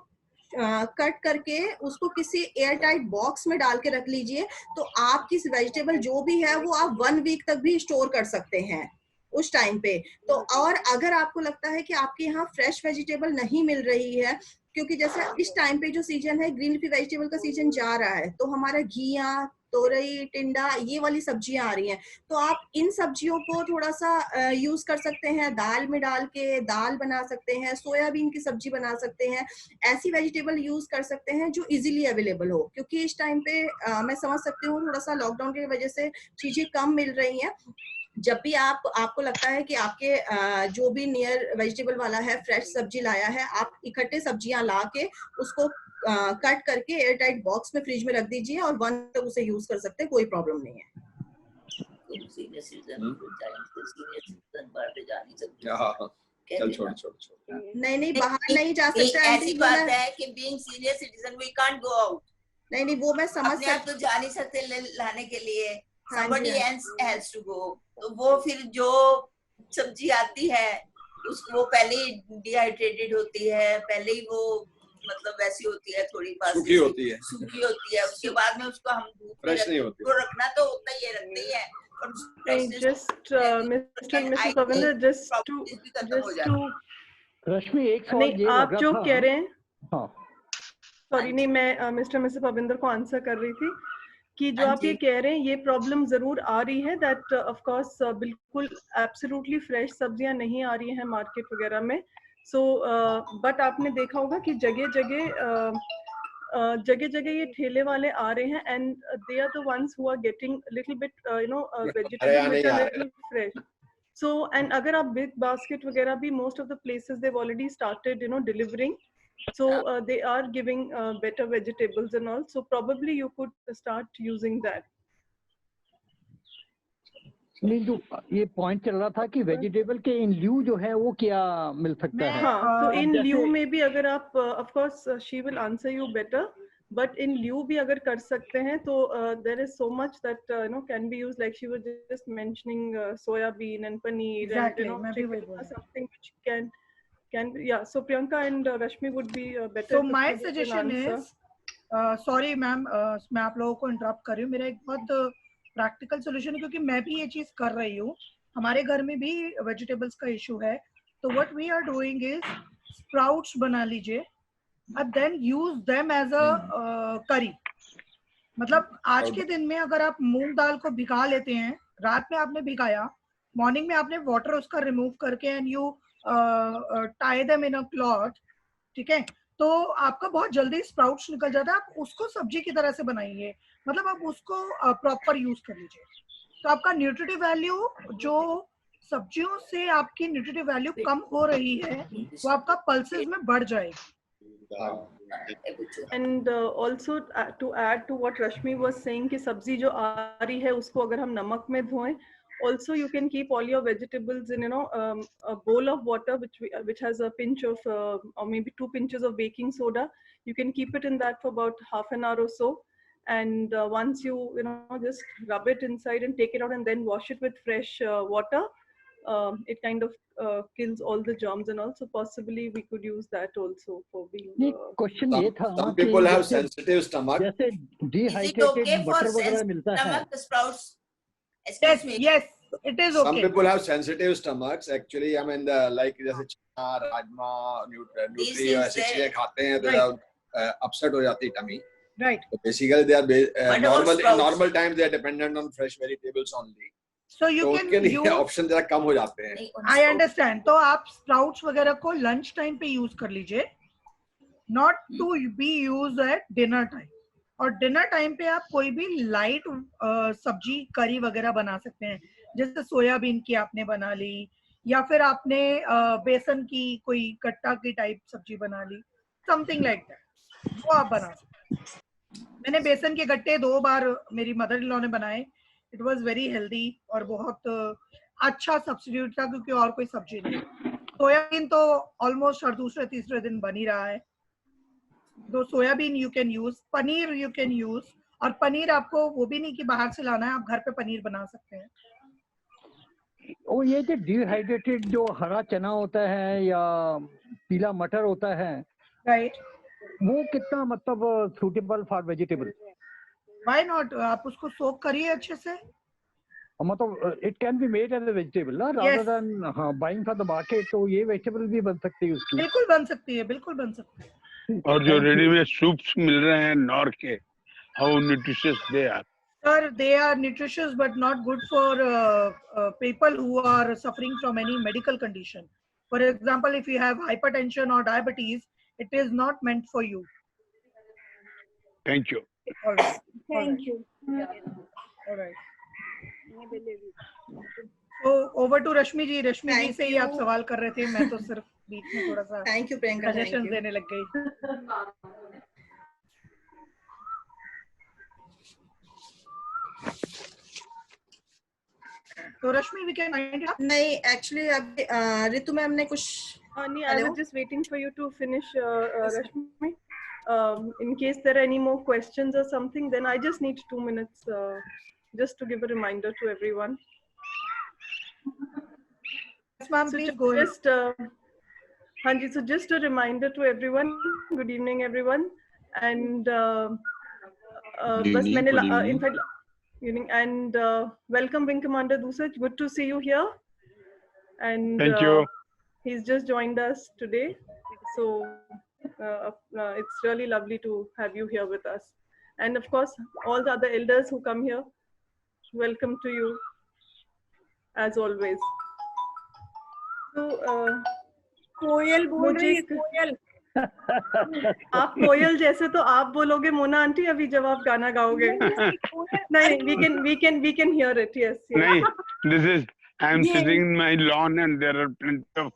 कट करके उसको किसी एयर टाइट बॉक्स में डाल के रख लीजिए, तो आपकी वेजिटेबल जो भी है वो आप 1 वीक तक भी स्टोर कर सकते हैं उस टाइम पे। तो और अगर आपको लगता है कि आपके यहाँ फ्रेश वेजिटेबल नहीं मिल रही है, क्योंकि जैसे इस टाइम पे जो सीजन है ग्रीन लीफी वेजिटेबल का सीजन जा रहा है, तो हमारा घिया, तोरई, टिंडा, ये वाली सब्जियां आ रही हैं, तो आप इन सब्जियों को थोड़ा सा यूज कर सकते हैं, दाल में डाल के दाल बना सकते हैं, सोयाबीन की सब्जी बना सकते हैं, ऐसी वेजिटेबल यूज कर सकते हैं जो इजीली अवेलेबल हो। क्योंकि इस टाइम पे मैं समझ सकती हूँ थोड़ा सा लॉकडाउन की वजह से चीजें कम मिल रही हैं। जब भी आपको लगता है कि आपके जो भी नियर वेजिटेबल वाला है फ्रेश सब्जी लाया है, आप इकट्ठे सब्जियां ला के उसको कट करके एयर टाइट बॉक्स में फ्रिज में रख दीजिए और 1 तक उसे यूज कर सकते हैं, कोई प्रॉब्लम नहीं है। चल छोड़ नहीं बाहर नहीं जा सकते। ऐसी बात है कि being senior citizen we can't go out. नहीं वो मैं समझ सकती हूँ, तो जा नहीं सकते लाने के लिए, somebody else has to go। तो वो फिर जो सब्जी आती है वो पहले ही डिहाइड्रेटेड होती है, पहले ही वो मतलब वैसी होती है, थोड़ी सूखी होती है, उसके बाद में उसको हम धूप में रखना तो होता ही है, रखते ही है। Just Mr. Pavinder, just to रश्मि एक सवाल ये आप जो कह रहे हैं, हाँ सॉरी नहीं, मैं मिस्टर मिसेस पविंदर को आंसर कर रही थी कि जो आप ये कह रहे हैं ये प्रॉब्लम जरूर आ रही है, दैट ऑफ कोर्स बिल्कुल एब्सोल्युटली फ्रेश सब्जियां नहीं आ रही हैं मार्केट वगैरह में। सो बट आपने देखा होगा कि जगह जगह ये ठेले वाले आ रहे हैं, and they are the ones who are getting little bit vegetable which are little fresh. So and अगर आप बिग बास्केट वगैरह भी most of the places they've already started delivering, so they are giving better vegetables and all, so probably you could start using that। नहीं, जो ये point चल रहा था कि वेजिटेबल के इन ल्यू जो है वो क्या मिल सकता है। हाँ, तो इन ल्यू में भी अगर आप of course she will answer you better, but in lieu भी अगर कर सकते हैं तो there is so much that can be used, like she was just mentioning soya bean and paneer, exactly, and chicken, something which can yeah, so Priyanka and Rashmi would be better। so my suggestion is sorry ma'am, मैं आप लोगों को interrupt कर रही हूँ, मेरा एक बहुत प्रैक्टिकल सोल्यूशन है, क्योंकि मैं भी ये चीज कर रही हूँ, हमारे घर में भी वेजिटेबल्स का इशू है। तो what we are doing is sprouts बना लीजिए and then use them as a curry। मतलब आज के दिन में अगर आप मूंग दाल को भिगा लेते हैं, रात में आपने भिगाया, मॉर्निंग में आपने वाटर उसका रिमूव करके and you tie them in a cloth, ठीक है, तो आपका बहुत जल्दी स्प्राउट्स निकल जाता है। आप उसको सब्जी की तरह से बनाइए, मतलब आप उसको प्रॉपर यूज कर लीजिए, तो आपका न्यूट्रिटिव वैल्यू, जो सब्जियों से आपकी न्यूट्रिटिव वैल्यू कम हो रही है, वो आपका पल्सेस में बढ़ जाएगी। And also to add to what Rashmi was saying कि सब्जी जो आ रही है उसको अगर हम नमक में धोएं, also you can keep all your vegetables in a bowl of water which has a pinch of or maybe 2 pinches of baking soda. You can keep it in that for about half an hour or so, and once you just rub it inside and take it out and then wash it with fresh water, it kind of kills all the germs and also possibly we could use that also for being question ये था, some people have sensitive stomach, जैसे dehydrated butter वगैरह मिलता है। yes it is okay, some people have sensitive stomachs actually, I mean like जैसे चना, rajma, nutri ऐसी चीजें खाते हैं तो अपसेट हो जाती है tummy, right? So basically they are normal times they are dependent on fresh vegetables only, so you can use option जरा कम हो जाते हैं। I understand, तो आप स्प्राउट्स वगैरह को लंच टाइम पे यूज कर लीजिए, not to be use at dinner time. और डिनर टाइम पे आप कोई भी लाइट सब्जी करी वगैरह बना सकते हैं, जैसे सोयाबीन की आपने बना ली, या फिर आपने बेसन की कोई कट्टा की टाइप सब्जी बना ली, समथिंग लाइक दैट, वो आप बना सकते हैं। मैंने बेसन के गट्टे 2 बार मेरी मदर इन लॉ ने बनाए, इट वाज वेरी हेल्दी और बहुत अच्छा सब्स्टिट्यूट था, क्योंकि और कोई सब्जी नहीं। सोयाबीन तो ऑलमोस्ट हर दूसरे तीसरे दिन बन ही रहा है, तो soybean you can use, paneer you can use, और पनीर आपको वो भी नहीं कि बाहर से लाना है, आप घर पे पनीर बना सकते हैं। और ये जो डिहाइड्रेटेड जो हरा चना होता है या पीला मटर होता है, राइट, वो कितना मतलब suitable for vegetable? Why not? आप उसको soak करिए अच्छे से. मतलब it can be made as a vegetable ना, rather than buying from the market. तो ये vegetable भी बन सकती है उसकी. बिल्कुल बन सकती है, बिल्कुल बन सकती है. और जो रेडीमेड सूप्स मिल रहे हैं नॉर के, how nutritious they are. Sir, they are nutritious but not good for people who are suffering from any medical condition. For example, if you have hypertension or diabetes, it is not meant for you. Thank you. All right. Thank you. All right. So over to Rashmi ji. Rashmi ji से ही आप सवाल कर रहे थे, मैं तो सिर्फ बीच में थोड़ा सा Thank you, Priyanka. suggestions देने लग गई. तो रश्मि we can wind it up? नहीं, actually अभी रितु मैम ने कुछ. नहीं, I was just waiting for you to finish, Rashmi. In case there are any more questions or something, then I just need 2 minutes just to give a reminder to everyone. Yes, ma'am, please go ahead. So just a reminder to everyone. Good evening, everyone. And बस मैंने in fact and welcome Wing Commander Dusaj. Good to see you here. And thank you. He's just joined us today, so it's really lovely to have you here with us. And of course, all the other elders who come here, welcome to you as always. So कोयल बोल रही है, कोयल. आप कोयल जैसे तो आप बोलोगे Mona aunty अभी जब आप गाना गाओगे. नहीं, we can hear it. Yes. नहीं, this is I am sitting in my lawn and there are plenty of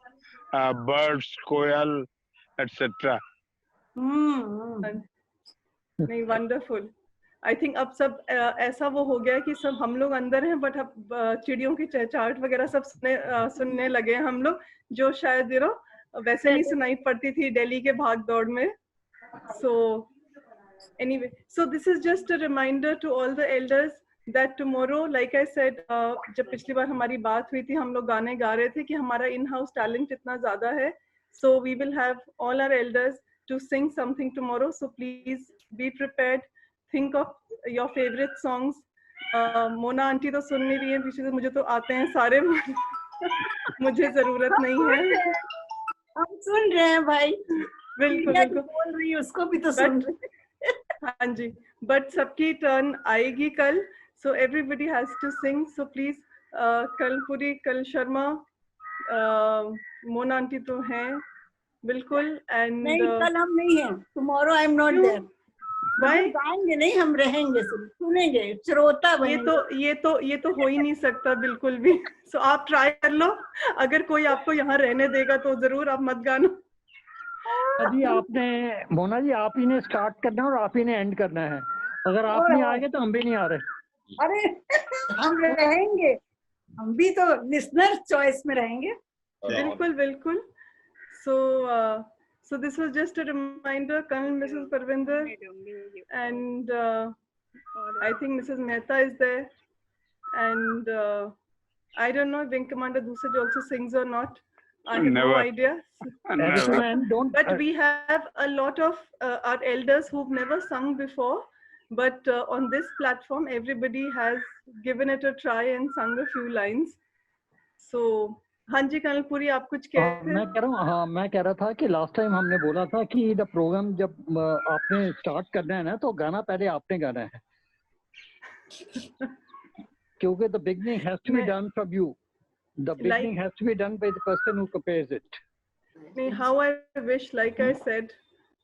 birds, koyal, etc. नहीं, wonderful. I think अब सब ऐसा वो हो गया कि सब हम लोग अंदर हैं, बट अब चिड़ियों की चहचहाट वगैरह सब सुनने लगे हैं हम लोग, जो शायद वैसे नहीं सुनाई पड़ती थी दिल्ली के भाग दौड़ में. So anyway, so this is just a reminder to all the elders that tomorrow, like I said, जब पिछली बार हमारी बात हुई थी, हम लोग गाने गा रहे थे कि हमारा in-house talent इतना ज़्यादा है. So we will have all our elders to sing something tomorrow. So please be prepared. Think of your favorite songs. Mona aunty तो सुन नहीं रही है पीछे से, मुझे तो आते हैं सारे. मुझे जरूरत नहीं है. हम सुन रहे हैं भाई. बिल्कुल बोल रही है, उसको भी तो सुन रहे. हाँ जी, बट सबकी टर्न आएगी कल. So everybody has to sing. So please, कल कल शर्मा, मोना आंटी तो हैं बिल्कुल. And नहीं, कल हम नहीं हैं. Tomorrow I am not there. Why? गाएंगे नहीं, हम रहेंगे, सुनेंगे, श्रोता बनेंगे. ये तो हो ही नहीं सकता बिल्कुल भी. So आप ट्राई कर लो. अगर कोई आपको यहाँ रहने देगा तो जरूर, आप मत गाना. अभी आपने मोना जी आप ही ने स्टार्ट करना है और आप ही ने एंड करना है. अगर आप नहीं आएंगे तो हम भी नहीं आ रहे. अरे हम रहेंगे, हम भी तो लिसनर चॉइस में रहेंगे. बिल्कुल. So this was just a reminder. Colonel Mrs. Parvinder and I think Mrs. Mehta is there, and I don't know if Wing Commander Dusaj also sings or not. I have no idea. But we have a lot of our elders who've never sung before, but on this platform everybody has given it a try and sung a few lines. So हाँ जी colonel Puri, आप कुछ कह रहे थे? मैं कह रहा था कि लास्ट टाइम हमने बोला था कि द प्रोग्राम जब आपने स्टार्ट करना है ना, तो गाना पहले आपने गाना है, क्योंकि the beginning has to be done from you. The beginning has to be done by the person who compares it. नहीं, how I wish, like I said,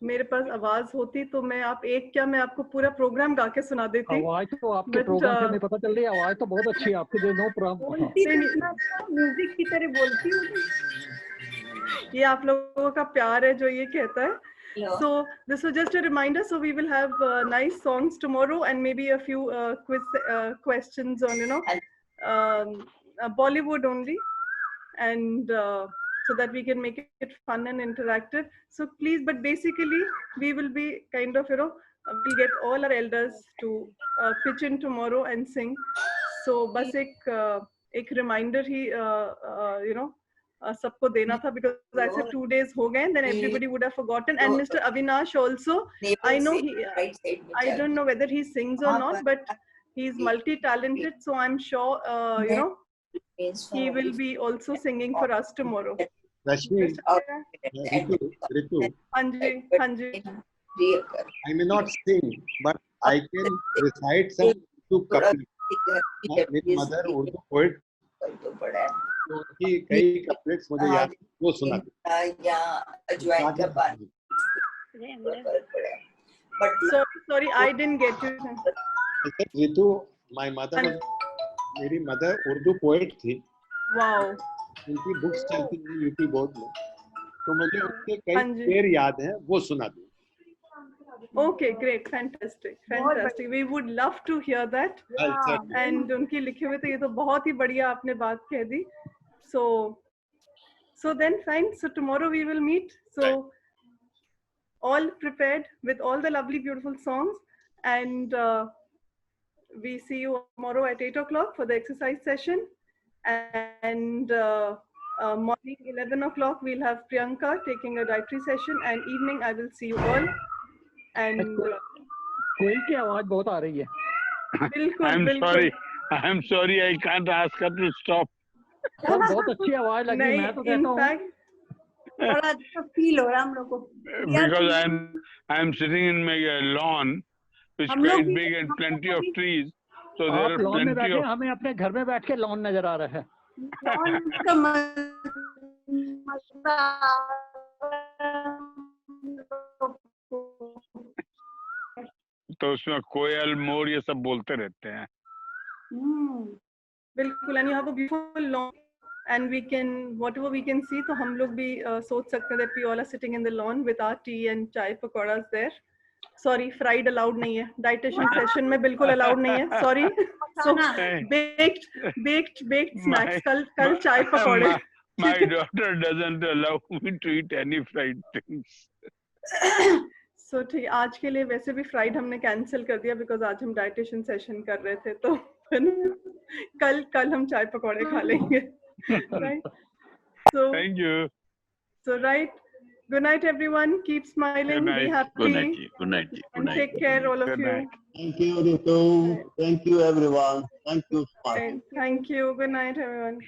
मेरे पास आवाज होती तो मैं आपको पूरा प्रोग्राम गा के सुना देती. आवाज तो आपके प्रोग्राम से नहीं पता चल रही. आवाज तो बहुत अच्छी है आपकी. No problem. म्यूजिक की तरह बोलती हूँ. ये आप लोगों का प्यार है जो ये कहता है. So this was just a reminder. So we will have nice songs tomorrow and maybe a few questions on Bollywood only, and so that we can make it fun and interactive. So please, but basically we will be kind of we'll get all our elders to pitch in tomorrow and sing. So बस एक reminder ही सबको देना था, because I said 2 days हो गए, then everybody would have forgotten. And Mr. Avinash also, I know I don't know whether he sings or not, but he's multi-talented, so I'm sure you know he will be also singing for us tomorrow. Rashmi, Ritu, Hanji. I may not sing, but I can recite some Urdu couplets. मेरी mother Urdu poet, तो उनकी कई couplets मुझे याद, वो सुना. या अजवाइन का पानी. But sorry, I didn't get you. Ritu, my mother was, मेरी mother Urdu poet थी. Wow. उनकी बुक्स चलती हैं यूपी बोर्ड में, तो मुझे उनके कई शेर याद हैं, वो सुना दूं. Okay, great, fantastic. We would love to hear that. And उनकी लिखे हुए, तो ये तो बहुत ही बढ़िया आपने बात कह दी. So then fine. So tomorrow we will meet. So all prepared with all the lovely, beautiful songs, and we see you tomorrow at 8 o'clock for the exercise session. And morning 11 o'clock we'll have Priyanka taking a dietary session, and evening I will see you all. And कोयल की आवाज बहुत आ रही है. बिल्कुल. I'm sorry, I can't ask her to stop. बहुत अच्छी आवाज लगी. मैं तो कहता हूँ बड़ा अच्छा फील हो रहा हम लोग को. Because I'm sitting in my lawn, which is quite big and plenty of trees. So there are plenty of. हमें अपने घर में बैठ के लॉन नजर आ रहा है. तो उसमें कोयल मोर ये सब बोलते रहते हैं. बिल्कुल. And you have a beautiful lawn, and we can, whatever we can see, तो हम लोग भी सोच सकते हैं that we all are sitting in the lawn with our tea and chai pakoras there. Sorry, fried allowed नहीं है. Dietitian session में बिल्कुल allowed नहीं है. Sorry. So baked snacks. कल chai pakode. My daughter doesn't allow me to eat any fried things. So ठीक, आज के लिए वैसे भी फ्राइड हमने कैंसिल कर दिया, बिकॉज आज हम डाइटिशियन सेशन कर रहे थे, तो कल हम चाय पकौड़े खा लेंगे. Right? So thank you. So right. Good night, everyone. Keep smiling. Be happy. Good night. And take care, all of you. Thank you, Ritu. Thank you, everyone. Thank you. Thank you. Good night, everyone.